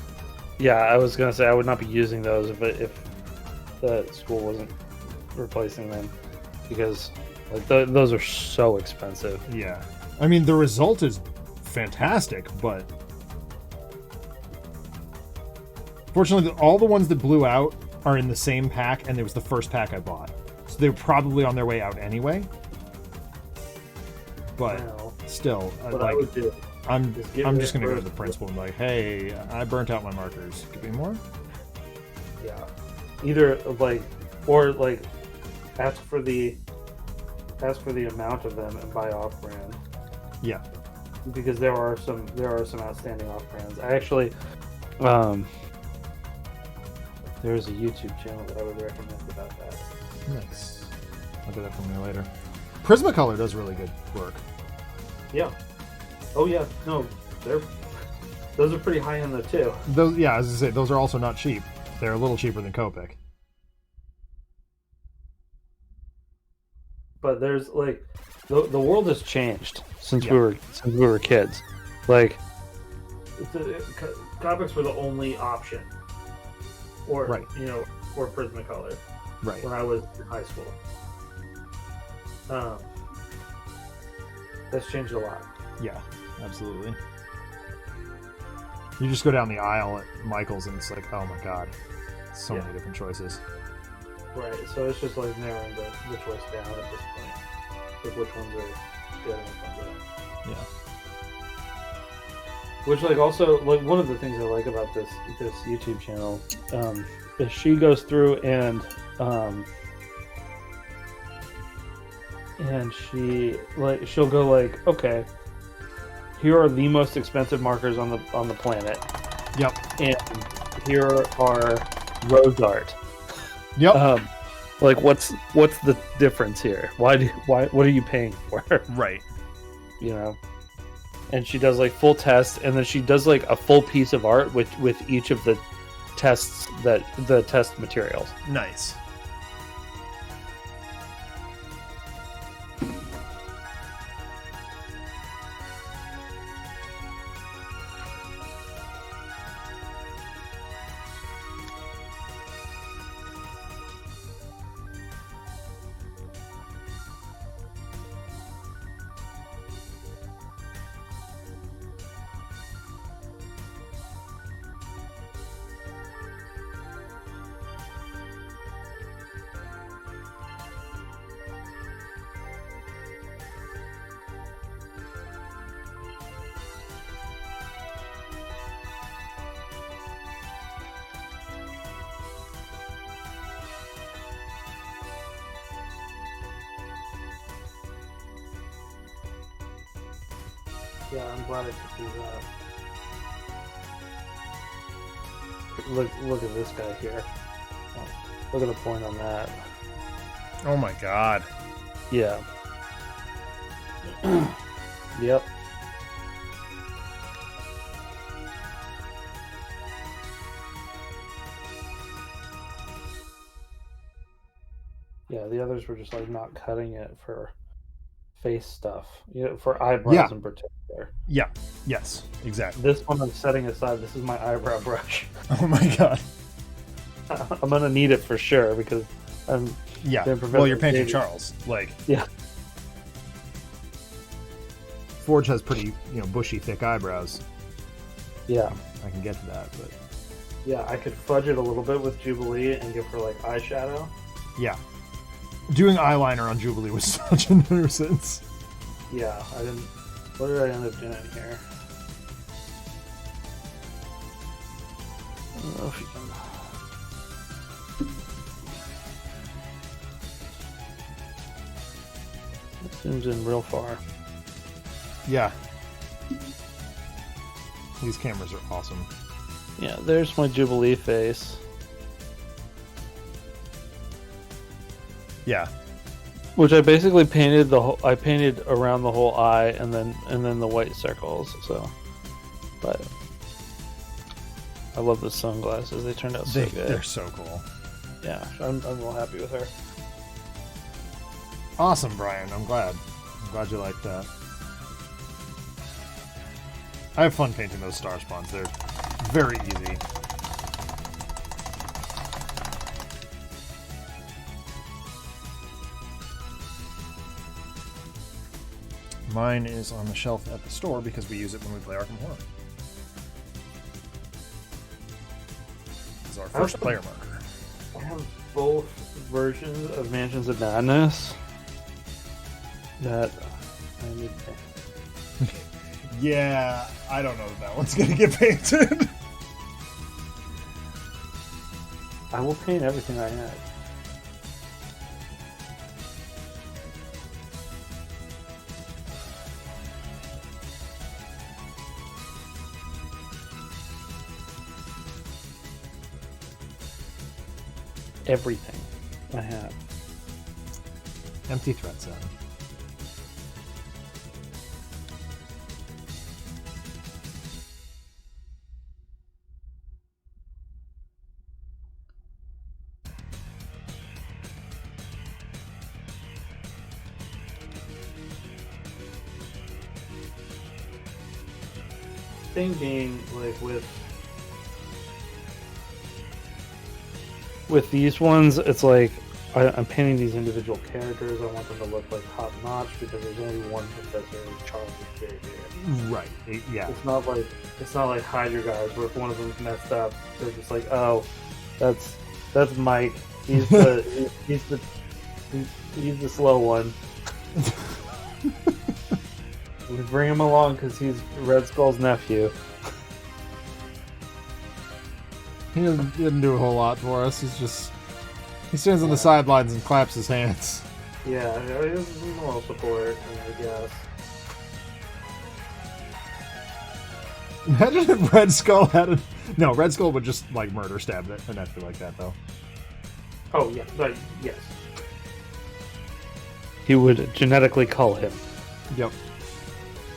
Yeah, I was gonna say I would not be using those if the school wasn't replacing them, because like those are so expensive. Yeah, I mean the result is fantastic, but fortunately all the ones that blew out are in the same pack, and it was the first pack I bought, so they're probably on their way out anyway. But still, what like, I would do, I'm just gonna go to the principal and be like, hey, I burnt out my markers. Give me more. Yeah, either like, or like, ask for the amount of them and buy off-brand. Yeah, because there are some outstanding off-brands. I actually, there's a YouTube channel that I would recommend about that. nice. I'll do that for me later. Prismacolor does really good work. Yeah. Oh yeah. No, those are pretty high end though too. Those, yeah, as I say, those are also not cheap. They're a little cheaper than Copic. But there's like, the world has changed since we were kids. Like, Copics were the only option, or right. or Prismacolor. Right. When I was in high school. That's changed a lot. Yeah, absolutely. You just go down the aisle at Michael's and it's like, oh my god, so many different choices. Right, so it's just like narrowing the choice down at this point. Like which ones are good and which ones are. Yeah. Which, like, also, like, one of the things I like about this YouTube channel is she goes through and she'll go like, okay, here are the most expensive markers on the planet. Yep. And here are rose art. Yep. Like, what's the difference here? What are you paying for? Right. And she does like full tests, and then she does like a full piece of art with each of the tests, the test materials. Nice. Yeah, I'm glad I could do that. Look at this guy here. Oh, look at the point on that. Oh my god. Yeah. Yep. Yeah, the others were just like not cutting it for face stuff, for eyebrows in particular. Yeah. Yes. Exactly. This one I'm setting aside. This is my eyebrow brush. Oh my god. I'm gonna need it for sure because I'm. Yeah. Well, you're painting Charles. Like. Yeah. Forge has pretty, bushy, thick eyebrows. Yeah. I can get to that, but. Yeah, I could fudge it a little bit with Jubilee and give her like eyeshadow. Yeah. Doing eyeliner on Jubilee was such a nuisance. Yeah, I didn't. What did I end up doing here? don't know if you can... It zooms in real far. Yeah. These cameras are awesome. Yeah, there's my Jubilee face. Yeah. Which I basically painted I painted around the whole eye and then the white circles. So, but I love the sunglasses. They turned out so good. They're so cool. Yeah, I'm real happy with her. Awesome, Brian. I'm glad you like that. I have fun painting those star spawns. They're very easy. Mine is on the shelf at the store because we use it when we play Arkham Horror. This is our first player marker. I have both versions of Mansions of Madness that I need to paint. Yeah, I don't know if that one's gonna get painted. I will paint everything I have. Everything I have. Empty threat zone. Thing being, like with these ones, it's like I'm painting these individual characters. I want them to look like top notch because there's only one Professor Charles Xavier. Right. Yeah. It's not like hide your guys where if one of them's messed up, they're just like, oh, that's Mike. He's the he's the slow one. We bring him along because he's Red Skull's nephew. He didn't do a whole lot for us. He stands on the sidelines and claps his hands. Yeah, he's moral support, I guess. Imagine if Red Skull had a... No, Red Skull would just, like, murder stab it and actually like that, though. Oh, yeah, but yes. He would genetically cull him. Yep.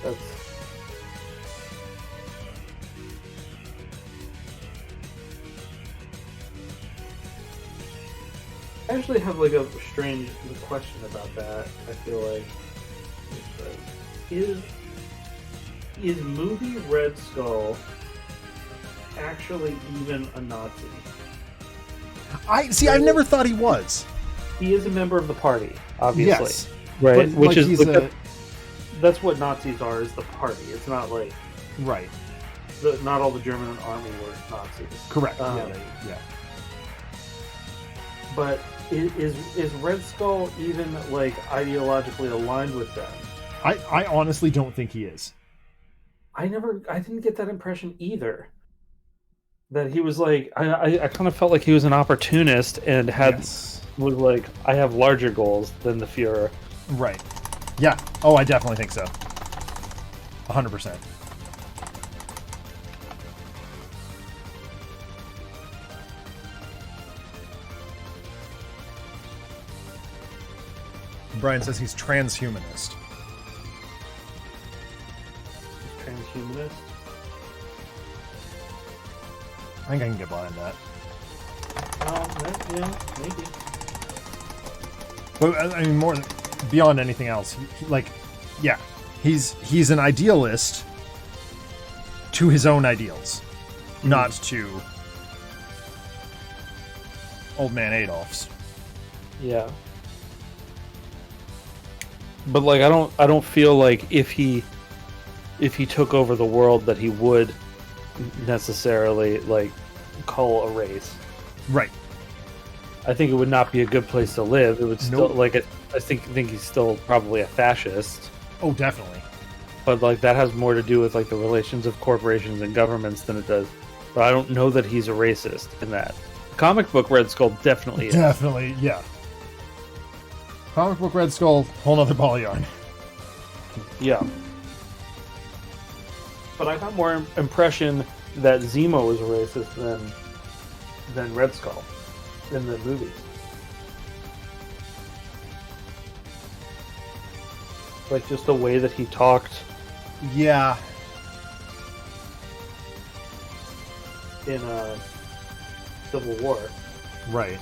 That's... I actually have like a strange question about that. I feel like is movie Red Skull actually even a Nazi? I've never thought he was. He is a member of the party, obviously. Yes, right. But, Which like, is that's what Nazis are, is the party. It's not like right. Not all the German army were Nazis. Correct. Yeah. But is Red Skull even like ideologically aligned with them? I honestly don't think he is. I didn't get that impression either. That he was like, I kind of felt like he was an opportunist and was like, I have larger goals than the Fuhrer. Right. Yeah. Oh, I definitely think so. 100%. Brian says he's transhumanist. Transhumanist? I think I can get behind that. Yeah, maybe. But I mean, more beyond anything else, he's an idealist to his own ideals, not to old man Adolf's. Yeah. But like, I don't feel like if he took over the world that he would necessarily like cull a race. Right. I think it would not be a good place to live. It would still like I think he's still probably a fascist. Oh, definitely. But like that has more to do with like the relations of corporations and governments than it does but I don't know that he's a racist in that. Comic book Red Skull definitely is. Definitely, yeah. Comic book Red Skull, whole nother ball of yarn. Yeah. But I got more impression that Zemo was a racist than Red Skull in the movie. Like, just the way that he talked. Yeah. In Civil War. Right.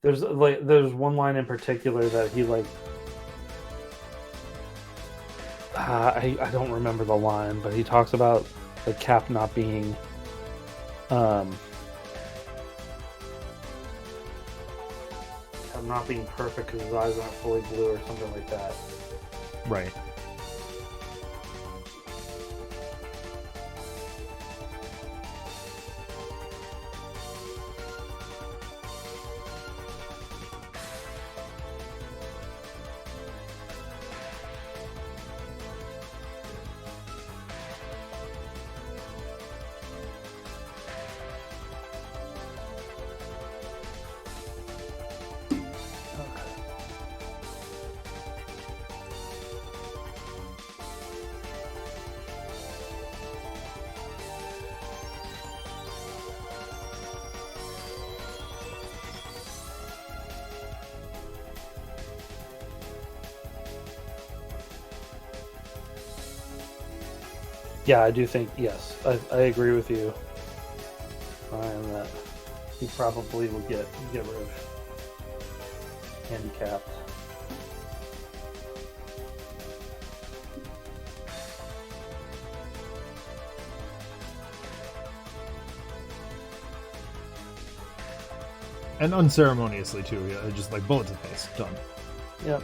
There's one line in particular that he like. I don't remember the line, but he talks about the Cap not being Cap not being perfect because his eyes aren't fully blue or something like that. Right. Yeah, I do think, yes, I agree with you, Ryan, that he probably would get rid of handicapped. And unceremoniously too, yeah, just like bullet to the face, done. Yep.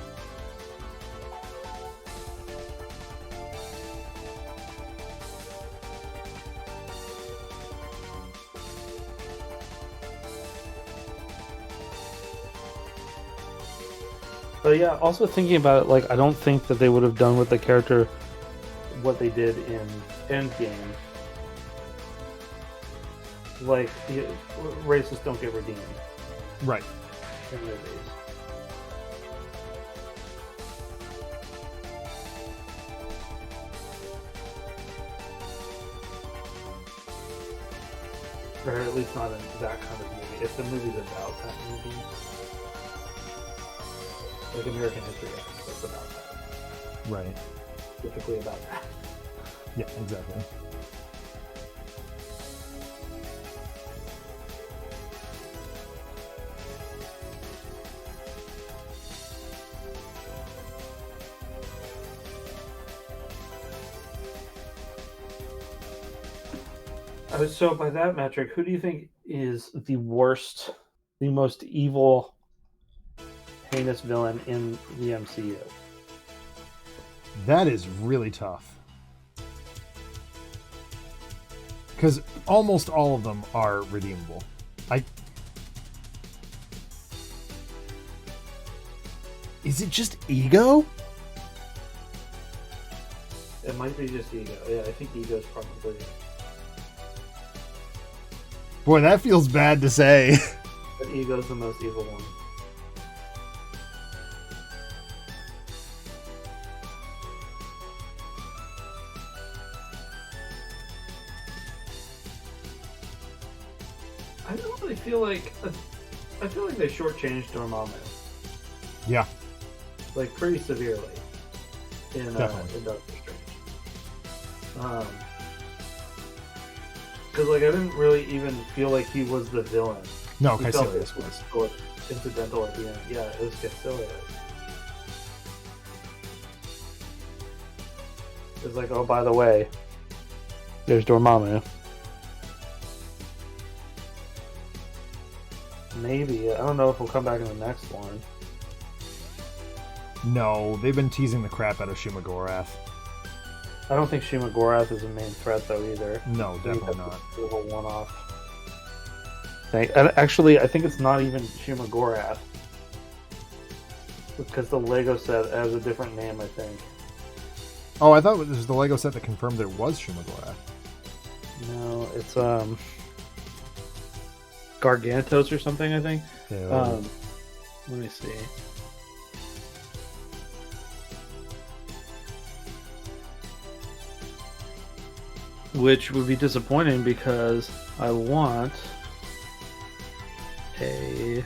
But yeah, also thinking about it, like, I don't think that they would have done with the character what they did in Endgame. Like, racists don't get redeemed. Right. In movies. Or at least not in that kind of movie. If the movie's about that movie. Like American History X, that's about that. Right. Typically about that. Yeah, exactly. So by that metric, who do you think is the worst, the most evil, heinous villain in the MCU? That is really tough. Because almost all of them are redeemable. Is it just Ego? It might be just Ego. Yeah, I think Ego's probably... Boy, that feels bad to say. But Ego's the most evil one. I don't really feel like... I feel like they shortchanged Dormammu. Yeah. Like, pretty severely. In Doctor Strange. Because, like, I didn't really even feel like he was the villain. No, he felt Caecilius was. Incidental at the end. Yeah, it was Caecilius. It was like, oh, by the way, there's Dormammu. Maybe. I don't know if he'll come back in the next one. No, they've been teasing the crap out of Shumagorath. I don't think Shima Gorath is a main threat, though, either. No, definitely not. A one-off. Actually, I think it's not even Shima Gorath. Because the Lego set has a different name, I think. Oh, I thought it was the Lego set that confirmed that it was Shumagorath. No, it's Gargantos or something, I think. Yeah. Let me see. Which would be disappointing because I want a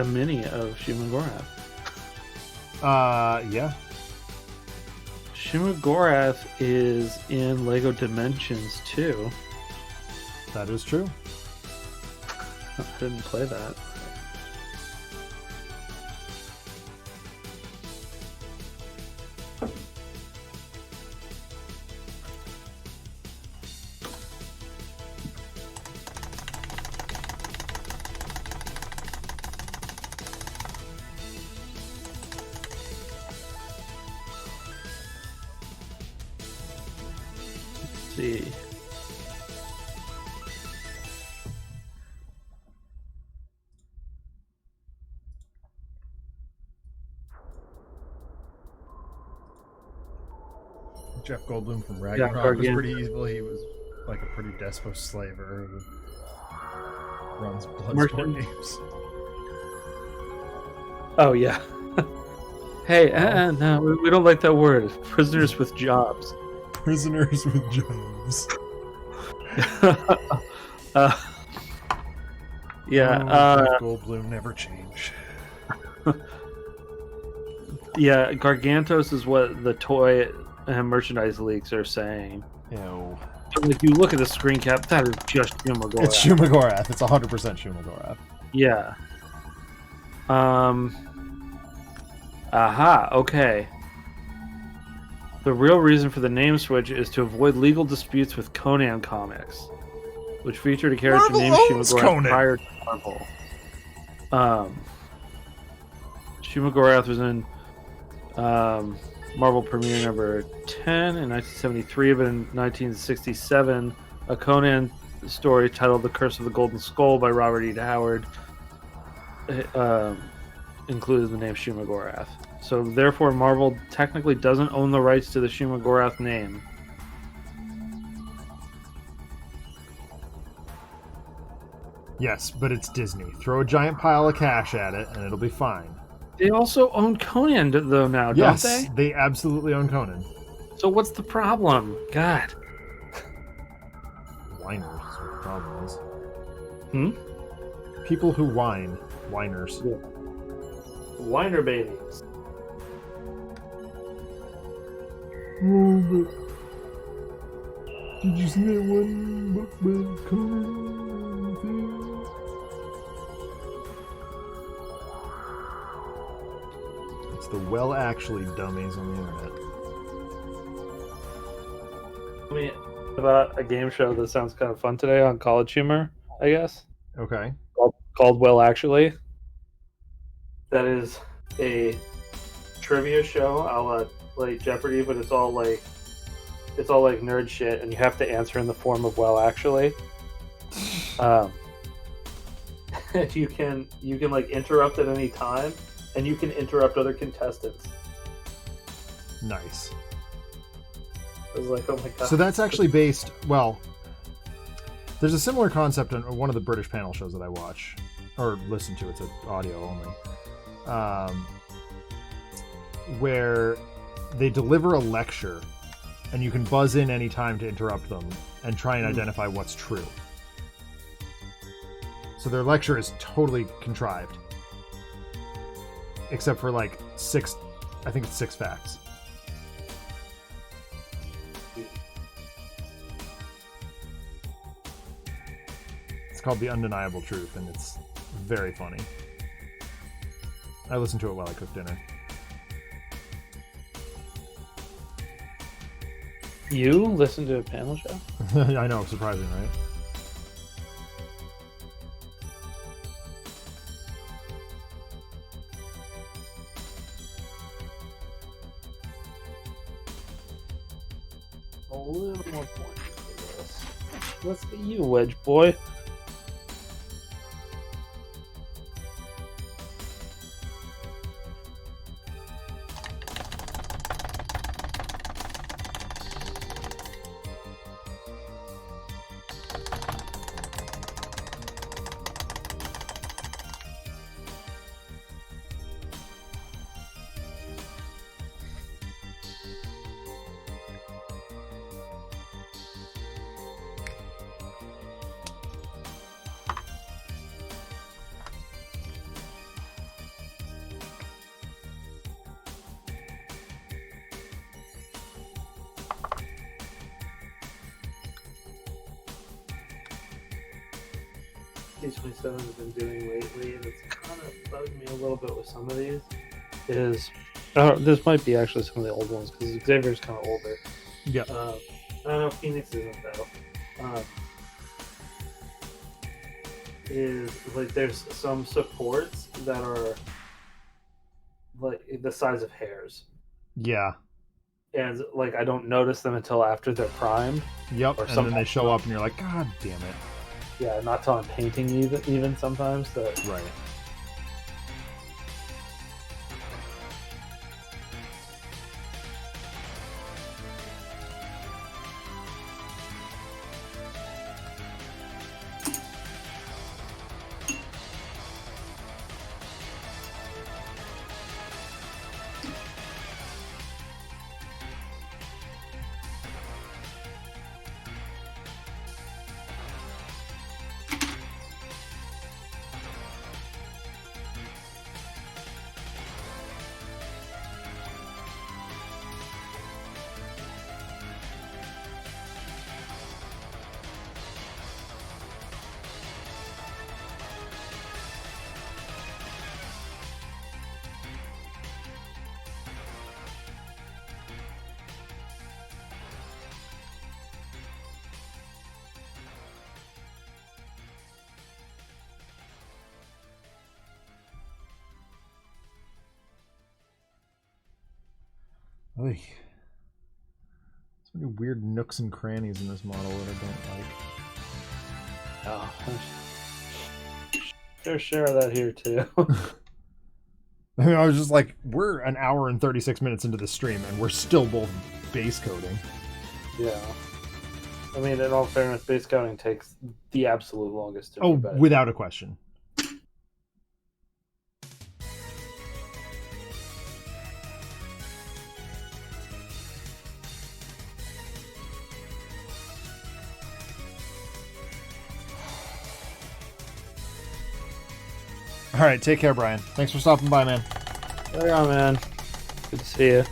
mini of Shumagorath. Yeah. Shumagorath is in Lego Dimensions too. That is true. I didn't play that. See. Jeff Goldblum from Ragnarok was Gargan- pretty evil. He was like a pretty despo slaver who runs Bloodsport Merchant. games. Oh yeah. Hey, no, we don't like that word. Prisoners with jobs. Prisoners with jobs. Yeah. Jeff Goldblum never change. Yeah, Gargantos is what the toy and merchandise leaks are saying. Ew. So if you look at the screen cap, that is just Shumagorath. It's Shumagorath. It's 100% Shumagorath. Yeah. Aha, okay. The real reason for the name switch is to avoid legal disputes with Conan comics, which featured a character Marvel named owns Shumagorath Conan. prior to Marvel. Shumagorath was in Marvel Premiere number 10 in 1973, but in 1967, a Conan story titled The Curse of the Golden Skull by Robert E. Howard included the name Shumagorath. So therefore, Marvel technically doesn't own the rights to the Shumagorath name. Yes, but it's Disney. Throw a giant pile of cash at it, and it'll be fine. They also own Conan, though, now, Yes, don't they absolutely own Conan. they? So what's the problem? God. Whiners is what the problem is. Hmm? People who whine. Whiners. Whiner babies. Oh, but did you see that one book by Conan thing? It's the well actually dummies on the internet. I mean, about a game show that sounds kind of fun today on College Humor, I guess. Okay. Called Well Actually. That is a trivia show a la like Jeopardy, but it's all like nerd shit, and you have to answer in the form of Well Actually. You can like interrupt at any time, and you can interrupt other contestants. Nice. I was like, oh my god. So that's actually based, well, there's a similar concept on one of the British panel shows that I watch, or listen to, it's audio only, where they deliver a lecture, and you can buzz in any time to interrupt them and try and identify what's true. So their lecture is totally contrived, except for like six facts. It's called The Undeniable Truth, and it's very funny. I listened to it while I cooked dinner. You listen to a panel show? I know, surprising, right? A little more points for this. Let's get you, Wedge Boy. T27 has been doing lately that's kind of bugged me a little bit with some of these is this might be actually some of the old ones because Xavier's kind of older. Yeah. I don't know, Phoenix isn't though. Is like there's some supports that are like the size of hairs. Yeah. And like I don't notice them until after they're primed. Yep. And then they show up and you're like, God damn it. Yeah, not till I'm painting even sometimes. That right. Oy. So many weird nooks and crannies in this model that I don't like. oh, fair share of that here too. I mean, I was just like, we're an hour and 36 minutes into the stream, and we're still both base coding. Yeah. I mean, in all fairness, base counting takes the absolute longest to Oh, me, but without a question. All right, take care, Brian. Thanks for stopping by, man. Hang on, man. Good to see you.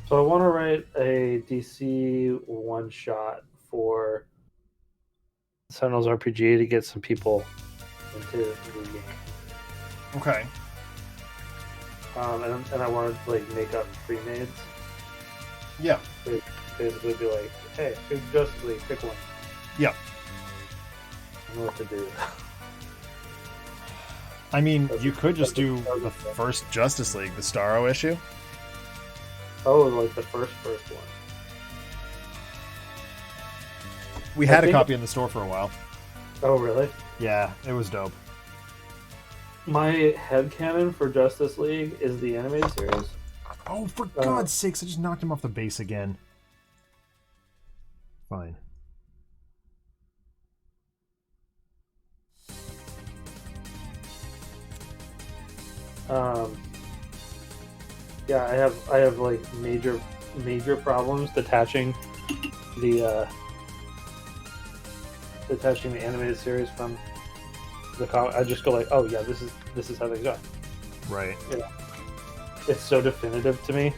So I want to write a DC one-shot for Sentinels RPG to get some people into the game. Okay. And I want to like make up pre-mades. Yeah. Basically be like, hey, pick Justice League, pick one. Yeah. I know what to do. I mean, you could just do the first Justice League, the Starro issue. Oh, like the first one. We had a copy in the store for a while. Oh, really? Yeah, it was dope. My headcanon for Justice League is the animated series. Oh, for God's sakes, I just knocked him off the base again. Fine. Yeah, I have like major problems detaching the animated series from the comic. I just go like, oh yeah, this is how they go. Right. Yeah. It's so definitive to me.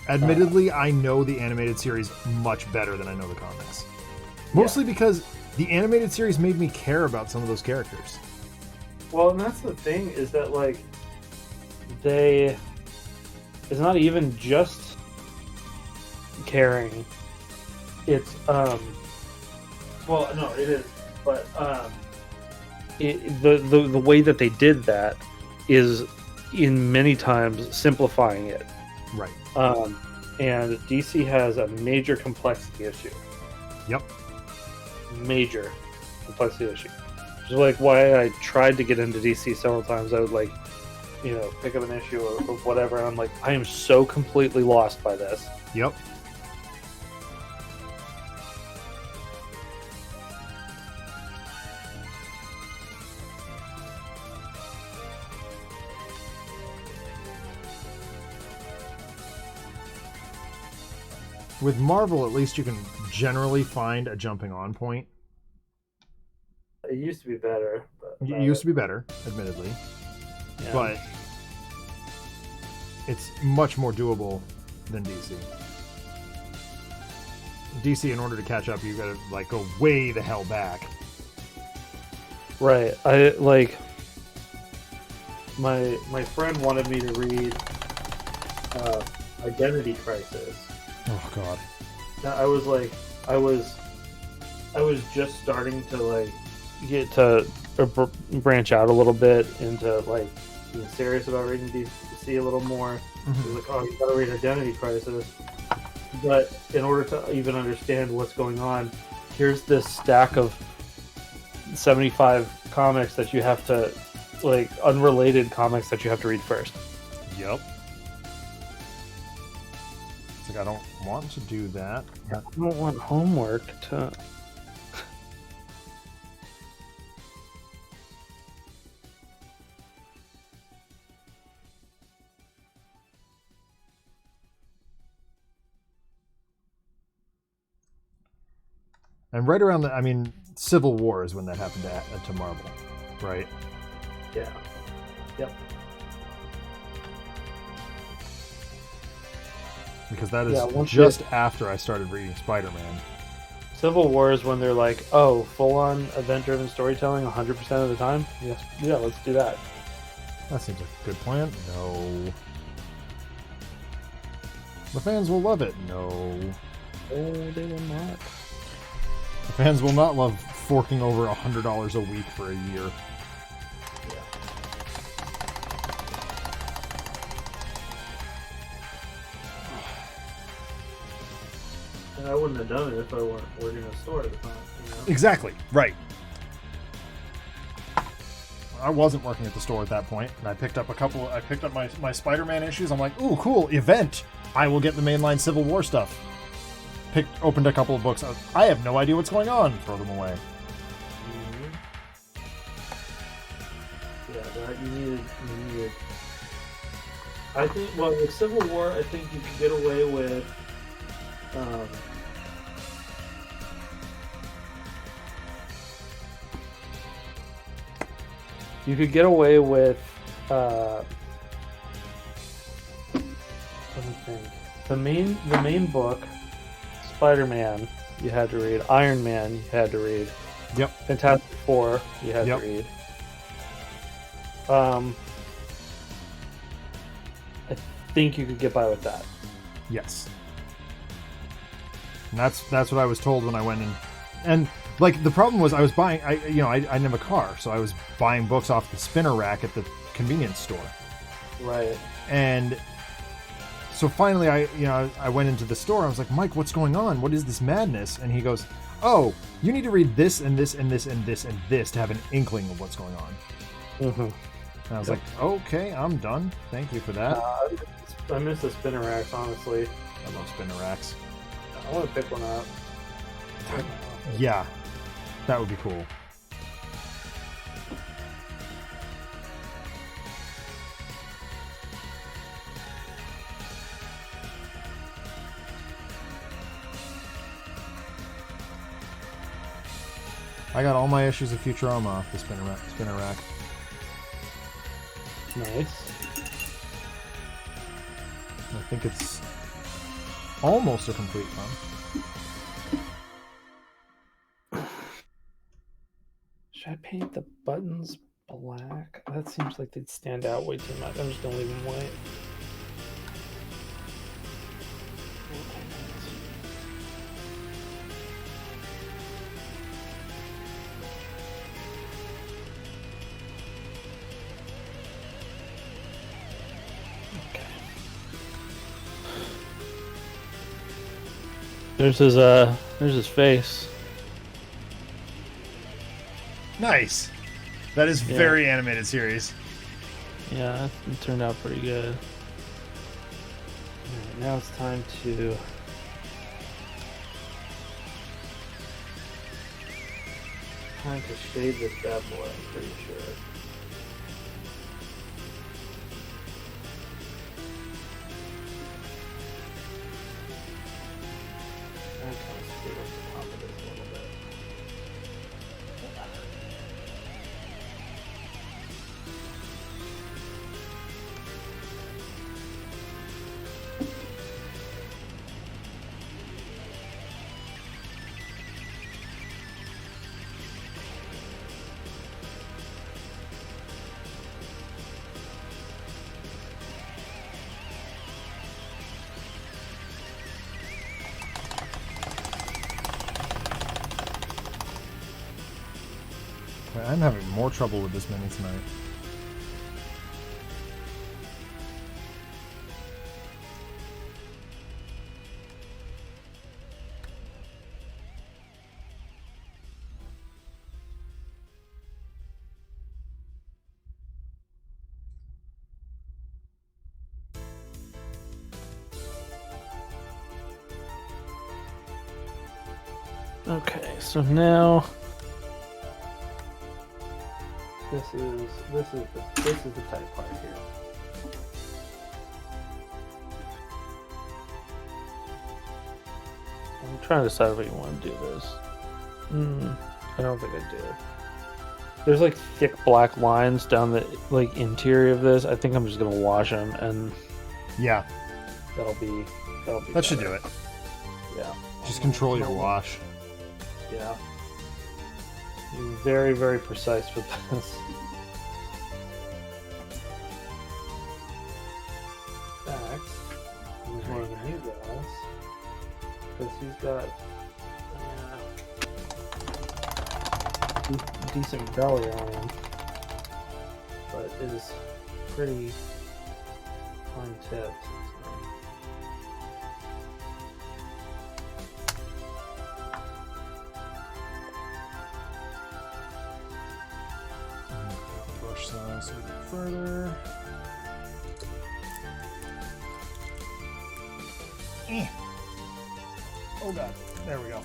Admittedly, I know the animated series much better than I know the comics. Mostly because the animated series made me care about some of those characters. Well, and that's the thing, is that like it's not even just caring. It's well, no, it is, but the way that they did that is in many times simplifying it. Right. And DC has a major complexity issue. Yep. Major complexity issue. Which is like why I tried to get into DC several times. I would like, pick up an issue or whatever, and I'm like, I am so completely lost by this. Yep. With Marvel, at least you can generally find a jumping on point. It used to be better, but It used to be better, admittedly, Yeah. but it's much more doable than DC. DC, in order to catch up, you gotta like go way the hell back. Right. I like my friend wanted me to read Identity Crisis. Oh God. Now, I was just starting to like get to branch out a little bit into like being serious about reading DC a little more. He was like, oh, you gotta read Identity Crisis. But in order to even understand what's going on, here's this stack of 75 comics that you have to, like, unrelated comics that you have to read first. Yep. It's like, I don't want to do that. I don't want homework to... And right around Civil War is when that happened to Marvel, right? Yeah. Yep. Because that is just after I started reading Spider-Man. Civil War is when they're like, oh, full-on event-driven storytelling 100% of the time? Yes. Yeah, let's do that. That seems like a good plan. No. The fans will love it. No. They will not. The fans will not love forking over $100 a week for a year. Yeah. And I wouldn't have done it if I weren't working in a store at the time. You know? Exactly. Right. I wasn't working at the store at that point, and I picked up my Spider-Man issues. I'm like, ooh, cool, event. I will get the mainline Civil War stuff. Opened a couple of books. I have no idea what's going on. Throw them away. Mm-hmm. Yeah, that you needed. I think, well, with Civil War, I think you could get away with. You could get away with. Let me think. The main book. Spider-Man, you had to read. Iron Man, you had to read. Yep. Fantastic Four, you had to read. I think you could get by with that. Yes. And that's what I was told when I went in. And like the problem was I was buying. I didn't have a car, so I was buying books off the spinner rack at the convenience store. Right. And so finally, I went into the store. I was like, Mike, what's going on? What is this madness? And he goes, oh, you need to read this and this and this and this and this to have an inkling of what's going on. Mm-hmm. And I was like, okay, I'm done. Thank you for that. I miss the spinner racks, honestly. I love spinner racks. I want to pick one up. Yeah, that would be cool. I got all my issues of Futurama off the spinner rack. Nice. I think it's almost a complete run. Should I paint the buttons black? That seems like they'd stand out way too much. I'm just gonna leave them white. There's his face. Nice. That is very animated series. Yeah, it turned out pretty good. Alright, now it's time to shade this bad boy, I'm pretty sure. I'm having more trouble with this mini tonight. Okay, so now this is the tight part here. I'm trying to decide if I want to do this. I don't think I do. There's like thick black lines down the like interior of this. I think I'm just gonna wash them, and Yeah, that'll be that should do it. Yeah. Just control your wash. Yeah. You're very, very precise with this. Max is one of the new guys. Because he's got decent belly on him. But is pretty fine tipped. Brush size a bit further. Oh god, there we go.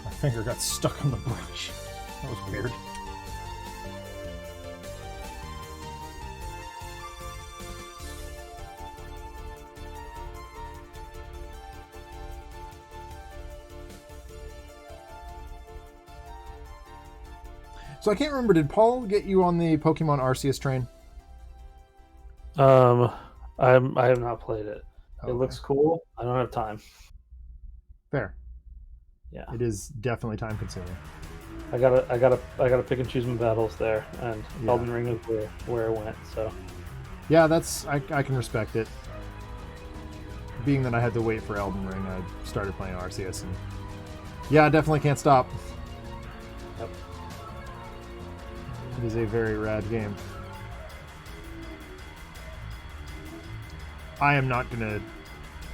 My finger got stuck on the brush. That was weird. So I can't remember, did Paul get you on the Pokemon Arceus train? I have not played it. Okay. It looks cool. I don't have time. Fair. Yeah. It is definitely time consuming. I gotta pick and choose my battles there, and Yeah. Elden Ring is where it went. So Yeah, I can respect it. Being that I had to wait for Elden Ring, I started playing Arceus, and yeah, I definitely can't stop. Yep. It is a very rad game. I am not going to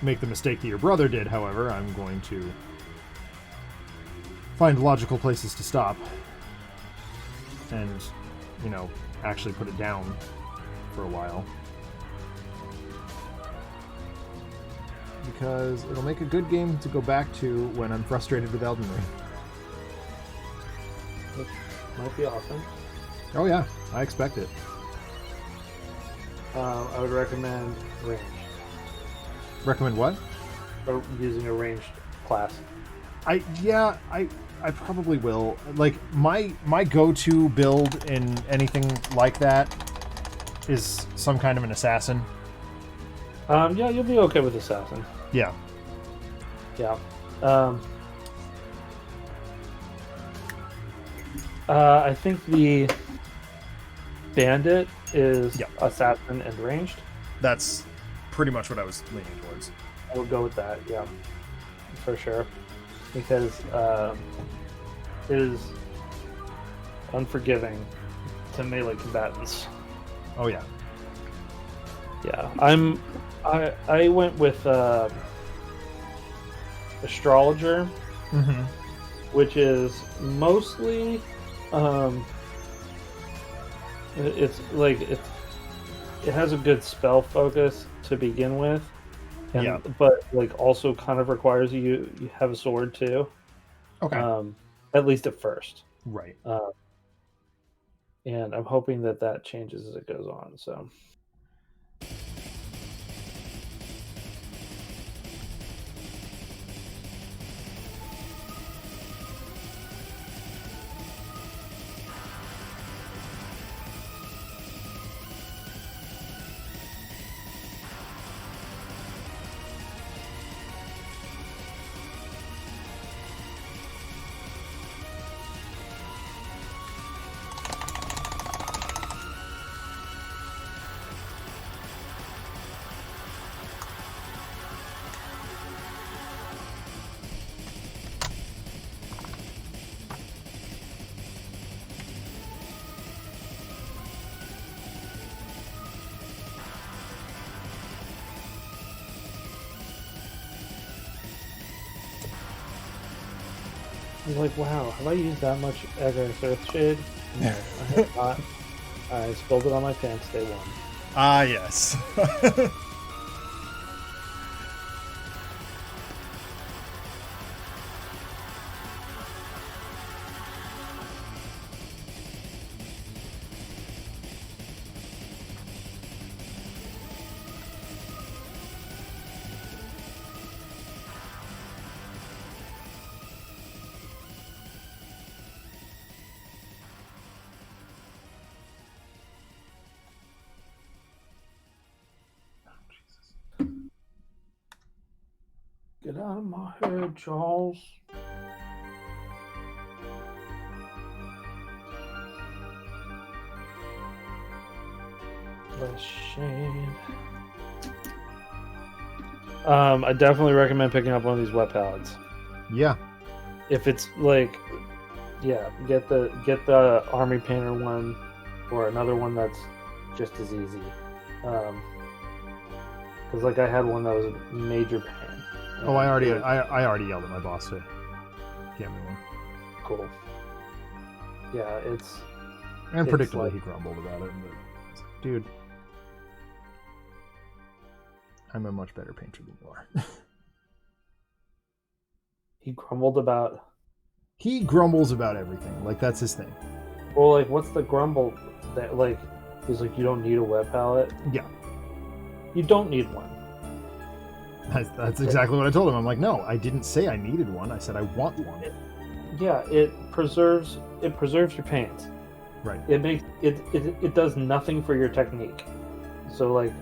make the mistake that your brother did, however. I'm going to find logical places to stop and, you know, actually put it down for a while. Because it'll make a good game to go back to when I'm frustrated with Elden Ring. which might be awesome. Oh yeah, I expect it. I would recommend range. Recommend what? Or using a ranged class. I probably will. Like my go-to build in anything like that is some kind of an assassin. Yeah, you'll be okay with assassin. Yeah. Yeah. I think the bandit is assassin and ranged. That's pretty much what I was leaning towards. I would go with that, yeah, for sure, because it is unforgiving to melee combatants. Oh yeah. Yeah, I went with astrologer, which is mostly it's like it has a good spell focus to begin with, and but like also kind of requires you have a sword too. Okay. At least at first. Right. And I'm hoping that changes as it goes on. So. You're like, wow, have I used that much Against Earthshade? No, I have not. I spilled it on my pants day one. Ah, yes. Get out of my head, Charles. The shade. I definitely recommend picking up one of these wet palettes. Yeah. If it's like, yeah, get the Army Painter one, or another one that's just as easy. Because like I had one that was a major pain. Oh, I already yelled at my boss to get me one. Cool. Yeah, it's. And predictably, like, he grumbled about it. But, dude, I'm a much better painter than you are. He grumbled about. He grumbles about everything. Like, that's his thing. Well, like, what's the grumble that like? He's like, you don't need a wet palette. Yeah. You don't need one. That's exactly what I told him. I'm like, no, I didn't say I needed one. I said I want one. Yeah, it preserves your paint. Right. It does nothing for your technique. So like,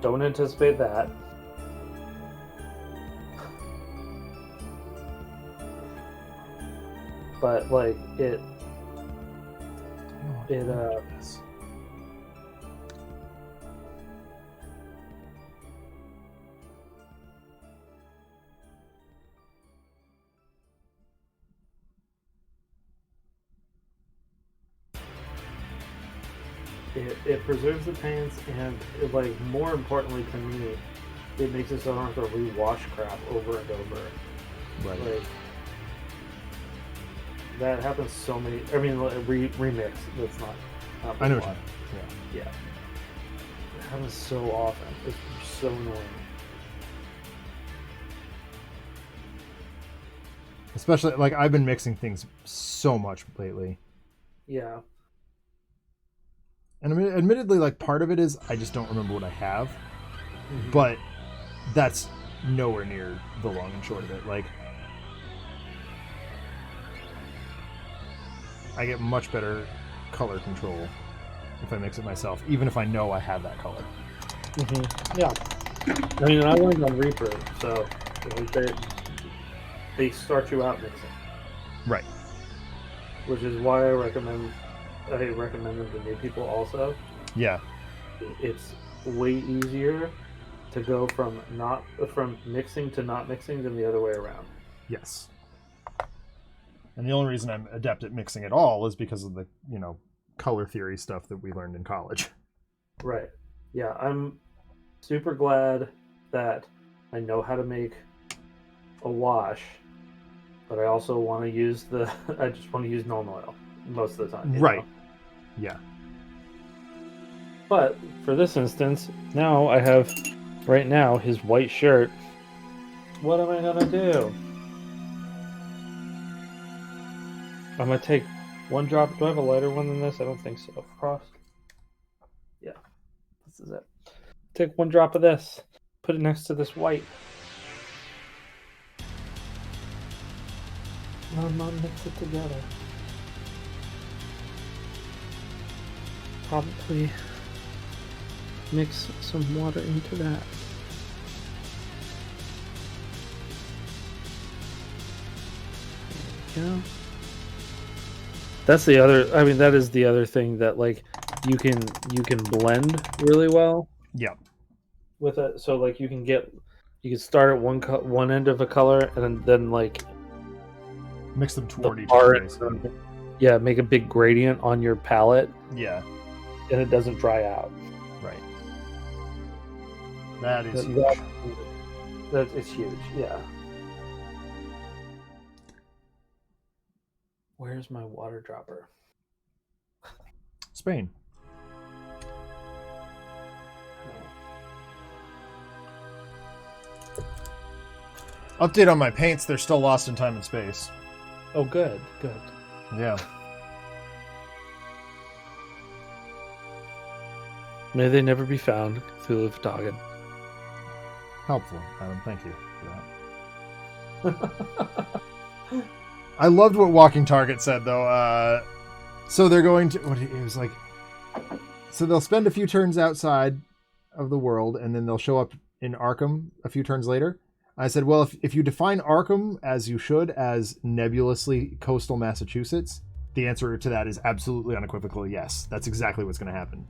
don't anticipate that. But like it preserves the paints, and it, like, more importantly to me, it makes it so I don't have to rewash crap over and over. Right. Like, that happens so many. I mean, like, remix. That's not I know what rewash. you mean. Yeah. Yeah. It happens so often. It's so annoying. Especially, like, I've been mixing things so much lately. Yeah. And admittedly, like, part of it is I just don't remember what I have. Mm-hmm. But that's nowhere near the long and short of it. Like, I get much better color control if I mix it myself, even if I know I have that color. Mm-hmm. Yeah. I mean, I learned on Reaper, so they start you out mixing. Right. Which is why I recommend them to new people also. Yeah. It's way easier to go from mixing to not mixing than the other way around. Yes. And the only reason I'm adept at mixing at all is because of the, color theory stuff that we learned in college. Right. Yeah, I'm super glad that I know how to make a wash, but I also want to use I just want to use Nuln Oil most of the time. Right. Know? Yeah. But for this instance, now I have, right now, his white shirt. What am I gonna do? I'm gonna take one drop. Do I have a lighter one than this? I don't think so. Frost. Yeah, this is it. Take one drop of this. Put it next to this white. I'm gonna mix it together. Probably mix some water into that. There we go. That's the other. I mean, that is the other thing that, like, you can blend really well. Yeah. With it, so like you can start at one end of a color and then like mix them toward each other. Yeah, make a big gradient on your palette. Yeah. And it doesn't dry out. Right. That is huge. It's huge. Yeah. where's my water dropper? Spain. Update on my paints, they're still lost in time and space. Oh, good. Yeah. May they never be found, Cthulhu Photogin. Helpful, Adam. Thank you for that. I loved what Walking Target said, though. So they're going to... It was like... So they'll spend a few turns outside of the world, and then they'll show up in Arkham a few turns later. I said, well, if you define Arkham, as you should, as nebulously coastal Massachusetts, the answer to that is absolutely unequivocally yes. That's exactly what's going to happen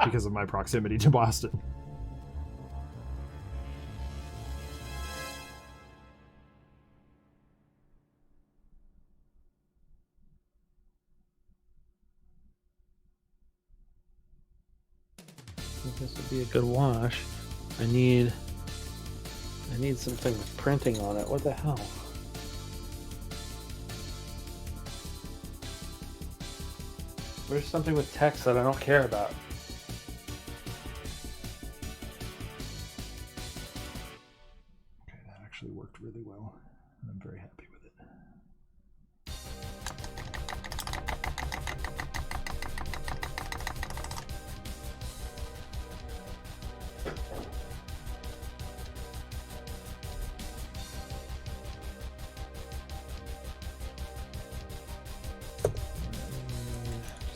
because of my proximity to Boston. I think this would be a good wash. I need something with printing on it. What the hell? Where's something with text that I don't care about? Okay, that actually worked really well. I'm very happy with it.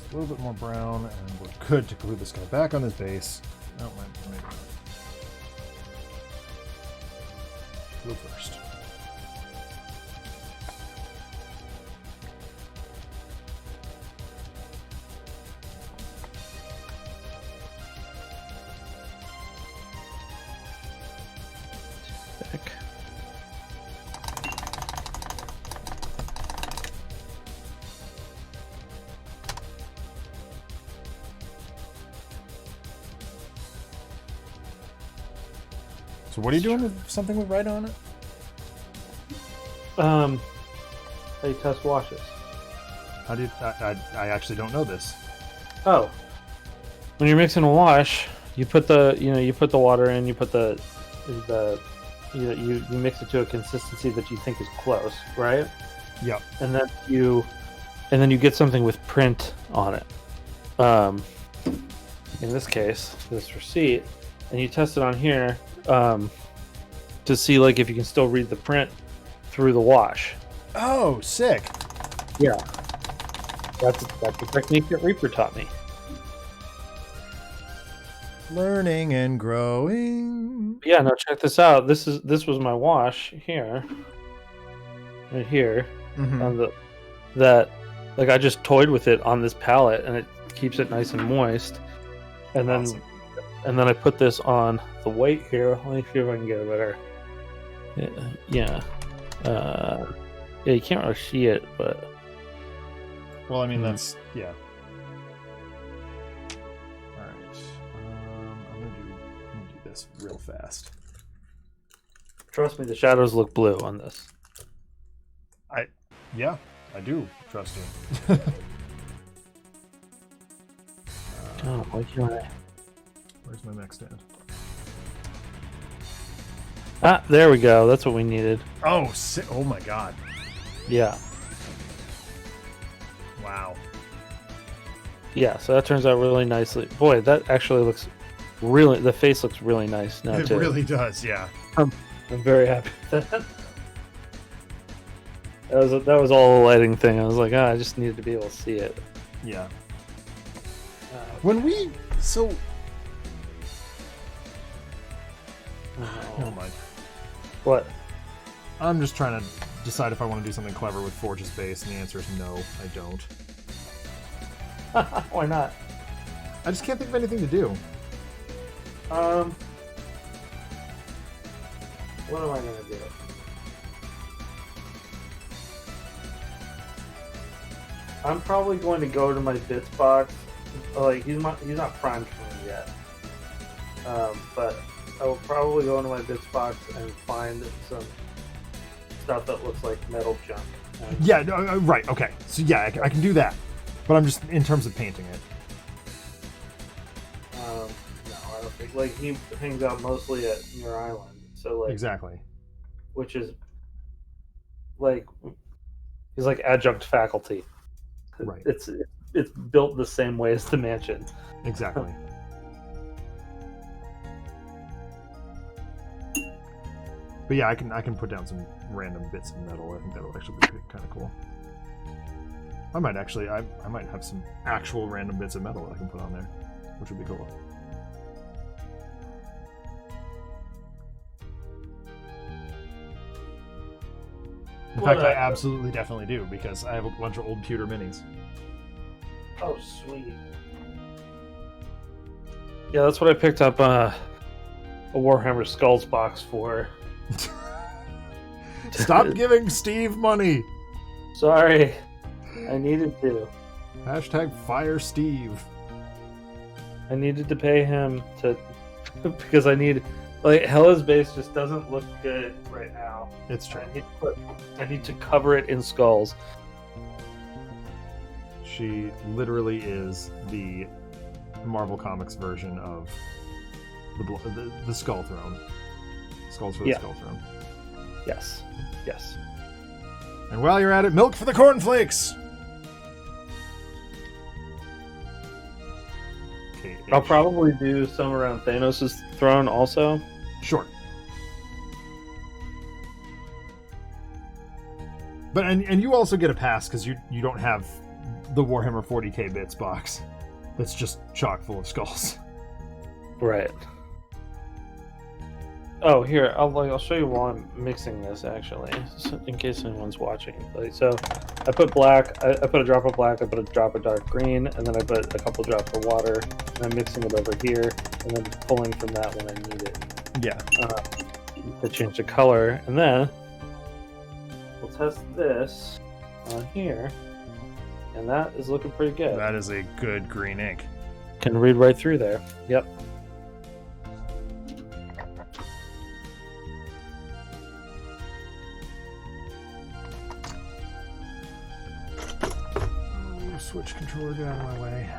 A little bit more brown, and we're good to glue this guy back on his base. Oh, maybe not. Go first. Heck. So what are you doing with something with right on it? How you test washes? How do you? I actually don't know this. Oh, when you're mixing a wash, you put the water in, you put you mix it to a consistency that you think is close, right? Yep. And then you get something with print on it. In this case, this receipt, and you test it on here to see like if you can still read the print through the wash. Oh, sick. Yeah. That's a technique that Reaper taught me. Learning and growing. Yeah, now check this out. This was my wash here. Right here. Mm-hmm. On that I just toyed with it on this palette and it keeps it nice and moist. And then Awesome. and then I put this on the white here. Let me see if I can get a better. Yeah. Yeah, you can't really see it, but Well, I mean, that's, yeah. All right. I'm gonna do this real fast. trust me, the shadows look blue on this. Yeah, I do trust you. Oh, why can't I? Where's my mech stand? Ah, there we go. That's what we needed. Oh, oh my god. Yeah. Wow. Yeah, so that turns out really nicely. Boy, that actually looks really... The face looks really nice now, It too. really does, yeah. I'm very happy with that. That was all a lighting thing. I was like, I just needed to be able to see it. Yeah. When we... So... Never mind. What? I'm just trying to decide if I want to do something clever with Forge's base, and the answer is no, I don't. Why not? I just can't think of anything to do. What am I gonna do? I'm probably going to go to my bits box. Like he's not primed for me yet. But I will probably go into my bits box and find some stuff that looks like metal junk Yeah, right. Okay. So yeah, I can do that, but I'm just in terms of painting it. No, I don't think. Like, he hangs out mostly at Muir Island, so like Exactly. which is like he's like adjunct faculty. Right. It's built the same way as the mansion. Exactly. But yeah, I can put down some random bits of metal. I think that'll actually be kind of cool. I might actually, I might have some actual random bits of metal that I can put on there, which would be cool. In fact, I absolutely definitely do, because I have a bunch of old pewter minis. Oh, sweet. Yeah, that's what I picked up a Warhammer Skulls box for. Stop giving Steve money! Sorry, I needed to. Hashtag fire Steve. I needed to pay him to because I need Hella's base just doesn't look good right now. It's true. I need to cover it in skulls. She literally is the Marvel Comics version of the Skull Throne. Skulls for the Skull Throne. Yes. Yes. And while you're at it, milk for the cornflakes! Okay, I'll probably do some around Thanos' throne also. Sure. But and you also get a pass because you don't have the Warhammer 40k bits box that's just chock full of skulls. Right. Oh, here, I'll show you while I'm mixing this, actually, in case anyone's watching. So I put black, I put a drop of black, I put a drop of dark green, and then I put a couple drops of water, and I'm mixing it over here, and then pulling from that when I need it. Yeah. To change the color, and then we'll test this on here, and that is looking pretty good. That is a good green ink. Can read right through there. Yep. Switch controller, get out of my way.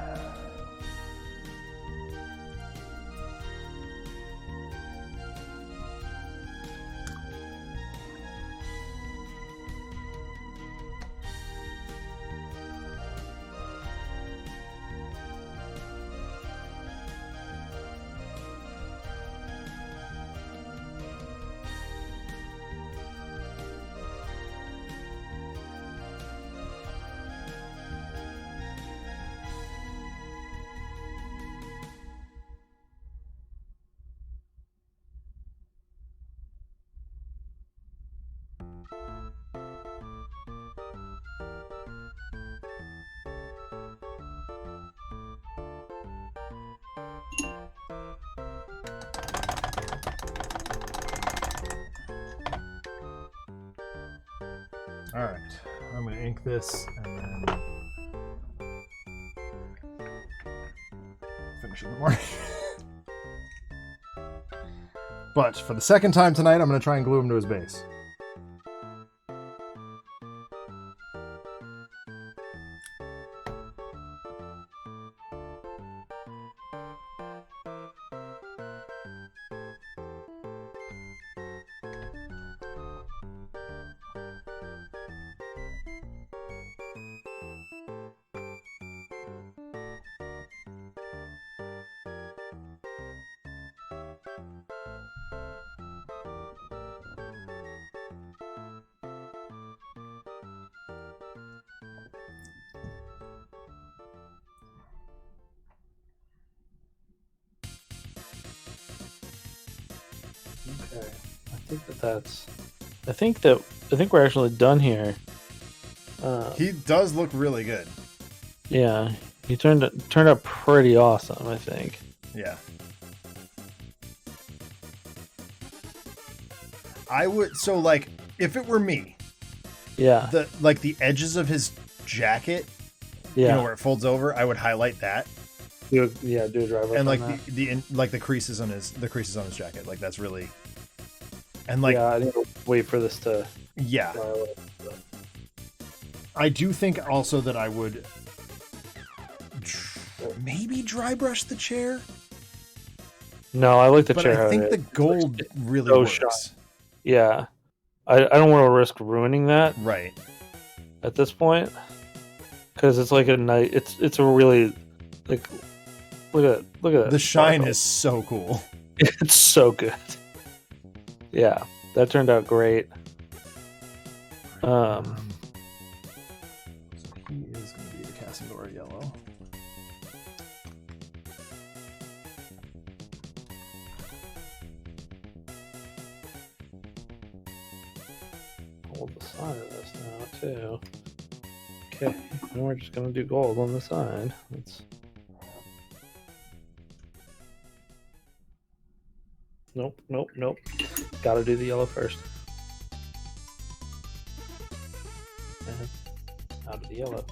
Alright, I'm going to ink this and then finish in the morning. But for the second time tonight, I'm going to try and glue him to his base. Okay, I think we're actually done here. He does look really good. Yeah, he turned out pretty awesome, I think. Yeah. I would, so like, if it were me, yeah, the edges of his jacket, yeah, you know, where it folds over, I would highlight that. Do a driver, and like the creases on his jacket, like that's really, and like, yeah, I need to wait for this to. Yeah. I do think also that I would maybe dry brush the chair. No, I like the But chair. I think the gold really works. Shot. Yeah. I don't want to risk ruining that. Right. At this point. Because it's like a nice... It's a really... Like, look at that. The shine is so cool. It's so good. Yeah. That turned out great. So he is going to be the Casadora yellow. Hold the side of this now too. Okay, and we're just gonna do gold on the side. Nope. Gotta do the yellow first. And out of the yellow.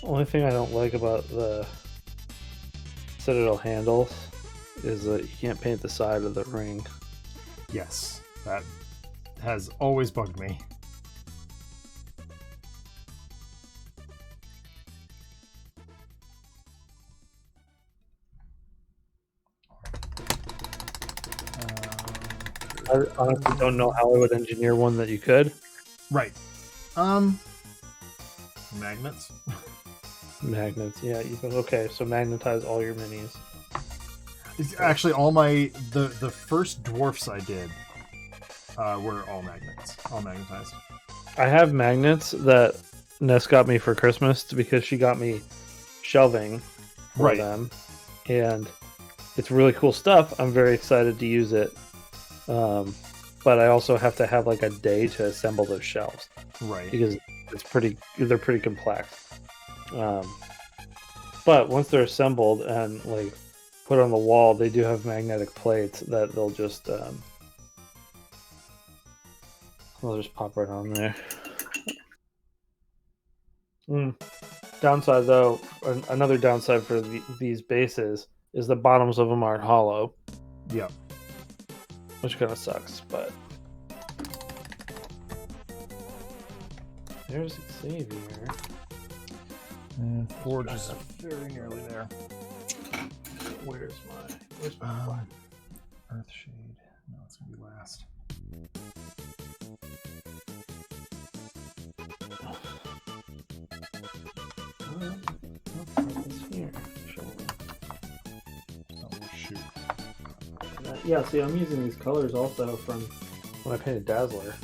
Only thing I don't like about the Citadel handles is that you can't paint the side of the ring. Yes, that has always bugged me. I honestly don't know how I would engineer one that you could. Right. Magnets. Magnets, yeah. Okay, so magnetize all your minis. Actually, all the first dwarfs I did were all magnets, all magnetized. I have magnets that Ness got me for Christmas because she got me shelving for them, and it's really cool stuff. I'm very excited to use it, but I also have to have like a day to assemble those shelves, right? Because they're pretty complex. But once they're assembled and like put on the wall, they do have magnetic plates that they'll just pop right on there. Downside though, another downside for these bases is the bottoms of them aren't hollow. Yep. Which kind of sucks, but there's Xavier. And Forge is very nearly there. Where's my flag? Earthshade. No, it's gonna be last. Here. Oh shoot. Yeah, see, I'm using these colors also from when I painted Dazzler.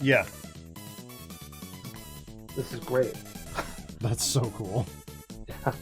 Yeah. This is great. That's so cool. Yeah.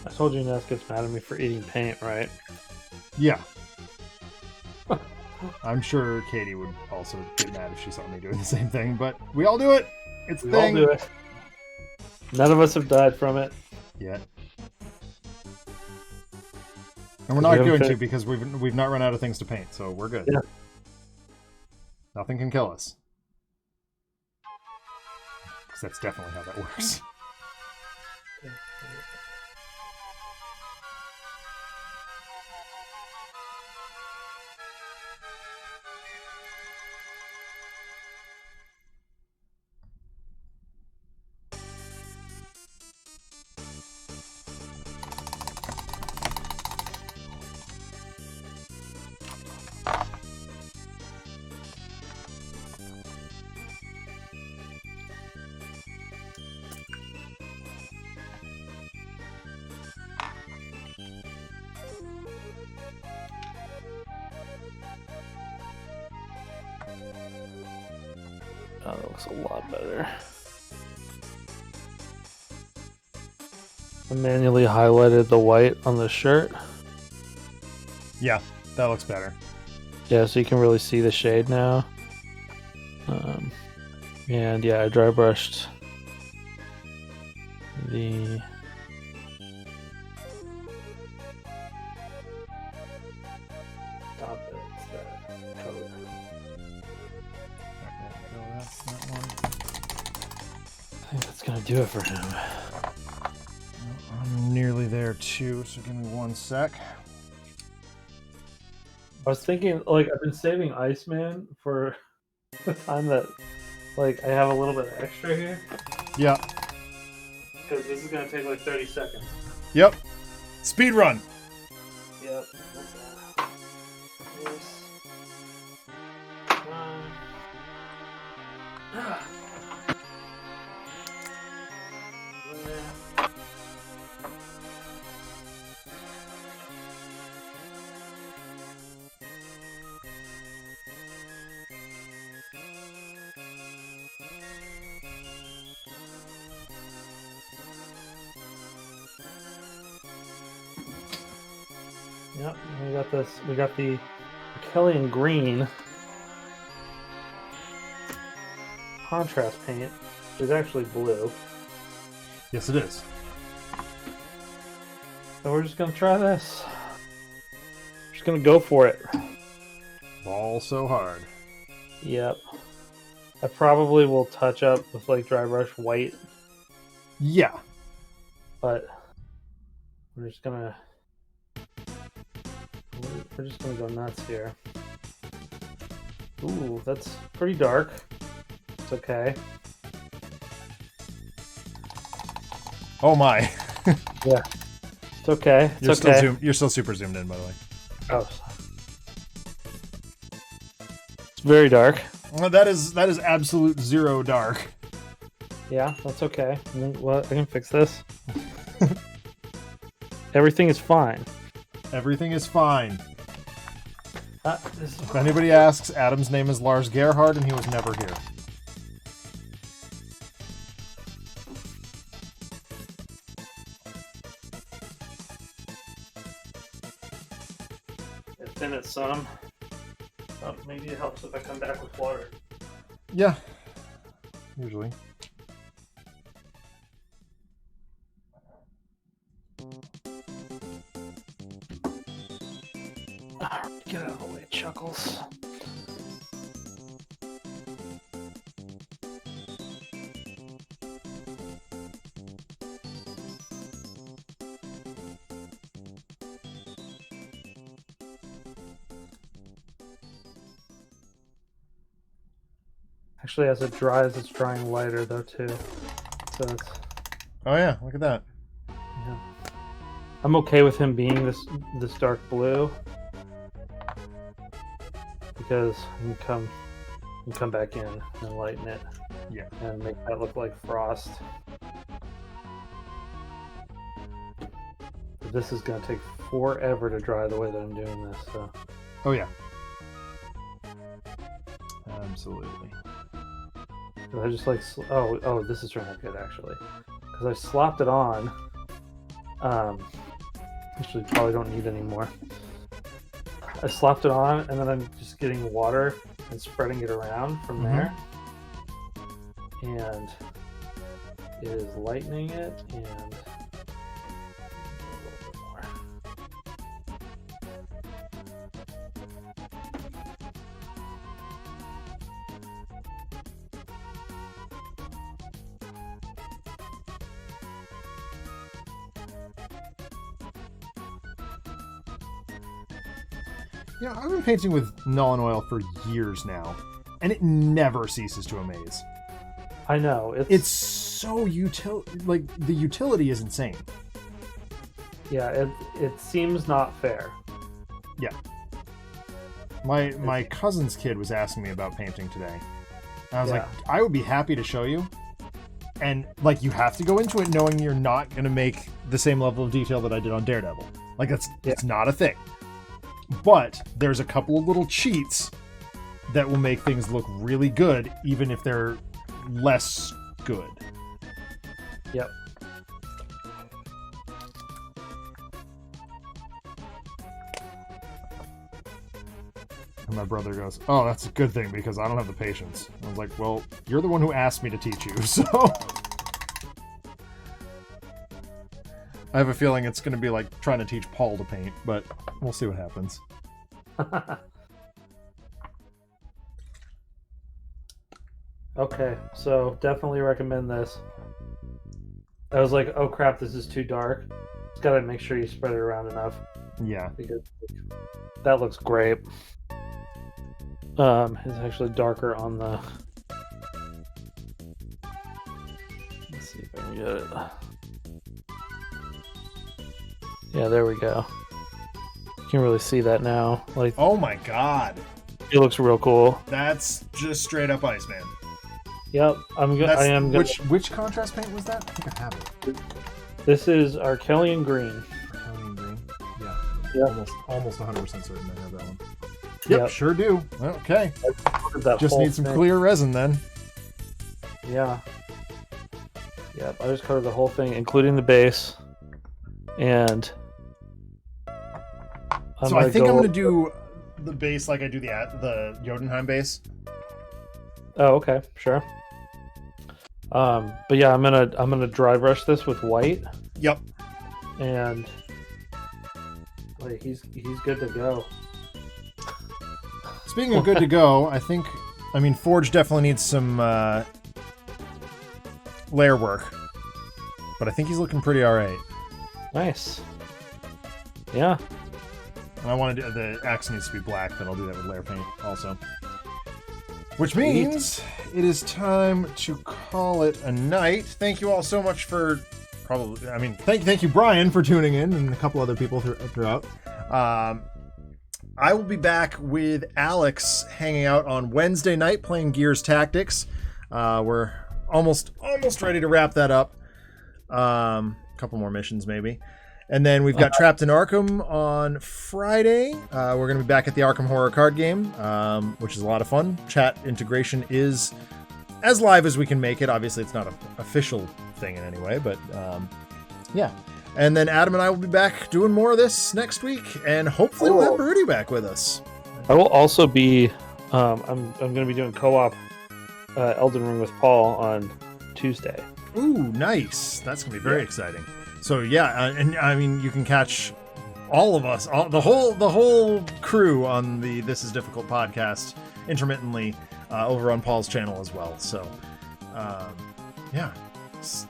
I told you Ness gets mad at me for eating paint, right? Yeah. I'm sure Katie would also get mad if she saw me doing the same thing, but we all do it. It's a thing. We all do it. None of us have died from it yet. And we're not going to because we've not run out of things to paint, so we're good. Yeah. Nothing can kill us. Because that's definitely how that works. Oh, that looks a lot better. I manually highlighted the white on the shirt. Yeah, that looks better. Yeah, so you can really see the shade now. And yeah, I dry brushed the top of that coat. That's that one. I think that's gonna do it for him. I'm nearly there too, so give me 1 sec. I was thinking, like, I've been saving Iceman for the time that, like, I have a little bit extra here. Yeah. Because this is gonna take like 30 seconds. Yep. Speed run. Yep. This. Yep, we got this. We got the Kellyan green contrast paint, which is actually blue. Yes, it is. So we're just gonna try this. We're just gonna go for it. Ball so hard. Yep. I probably will touch up with like dry brush white. Yeah. But we're just gonna go nuts here. Ooh, that's pretty dark. It's okay. Oh my. Yeah. It's okay. It's okay. You're still super zoomed in, by the way. Oh. It's very dark. Well, that is absolute zero dark. Yeah, that's okay. I can fix this. Everything is fine. Everything is fine. This is If anybody asks, Adam's name is Lars Gerhard, and he was never here. thin it some. Maybe it helps if I come back with water. Yeah. Usually. Get out of the way, Chuckles. Actually, as it dries, it's drying lighter though too. So it's. Oh yeah, look at that. Yeah. I'm okay with him being this dark blue because you can come back in and lighten it. Yeah. And make that look like frost. But this is gonna take forever to dry the way that I'm doing this. So. Oh yeah. Absolutely. I just like oh this is turning out good actually because I slopped it on. Actually probably don't need any more. I slopped it on and then I'm just getting water and spreading it around from there. And is lightening it and a little bit more. You know, I've been painting with Nuln Oil for years now, and it never ceases to amaze. I know It's so like the utility is insane. Yeah, it seems not fair. Yeah. My cousin's kid was asking me about painting today. And I was like, I would be happy to show you. And like, you have to go into it knowing you're not going to make the same level of detail that I did on Daredevil. Like, it's not a thing. But there's a couple of little cheats that will make things look really good, even if they're less good. Yep. And my brother goes, oh, that's a good thing because I don't have the patience. I was like, well, you're the one who asked me to teach you, so... I have a feeling it's going to be like trying to teach Paul to paint, but we'll see what happens. Okay, so definitely recommend this. I was like, oh crap, this is too dark. Just gotta make sure you spread it around enough. Yeah. Because that looks great. It's actually darker on the... Let's see if I can get it. Yeah, there we go. You can really see that now. Like, oh my god. It looks real cool. That's just straight up ice, man. Yep, I am gonna... Which contrast paint was that? I think I have it. This is Arkellian Green. Arkellian Green? Yeah. Yep. Almost 100% certain I have that one. Yep, sure do. Okay. That just need some clear resin then. Yeah. Yep, I just covered the whole thing, including the base. And... So I think I'm going to do the base like I do the Jotunheim base. Oh, okay, sure. But yeah, I'm gonna dry brush this with white. Yep. And like he's good to go. Speaking of good to go, I mean Forge definitely needs some layer work, but I think he's looking pretty alright. Nice. Yeah. And I want to do the axe needs to be black, but I'll do that with layer paint also. Which means it is time to call it a night. Thank you all so much for thank you, Brian, for tuning in and a couple other people throughout. I will be back with Alex hanging out on Wednesday night playing Gears Tactics. We're almost ready to wrap that up. A couple more missions maybe. And then we've got Trapped in Arkham on Friday. We're going to be back at the Arkham Horror card game, which is a lot of fun. Chat integration is as live as we can make it. Obviously, it's not an official thing in any way, but yeah. And then Adam and I will be back doing more of this next week, and hopefully we'll have Birdie back with us. I will also be, I'm going to be doing co-op Elden Ring with Paul on Tuesday. Ooh, nice. That's going to be very exciting. So yeah, and I mean, you can catch all of us, the whole crew on the This Is Difficult podcast intermittently over on Paul's channel as well. So yeah, it's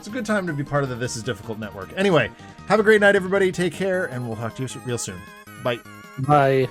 a good time to be part of the This Is Difficult network. Anyway, have a great night, everybody. Take care, and we'll talk to you real soon. Bye. Bye.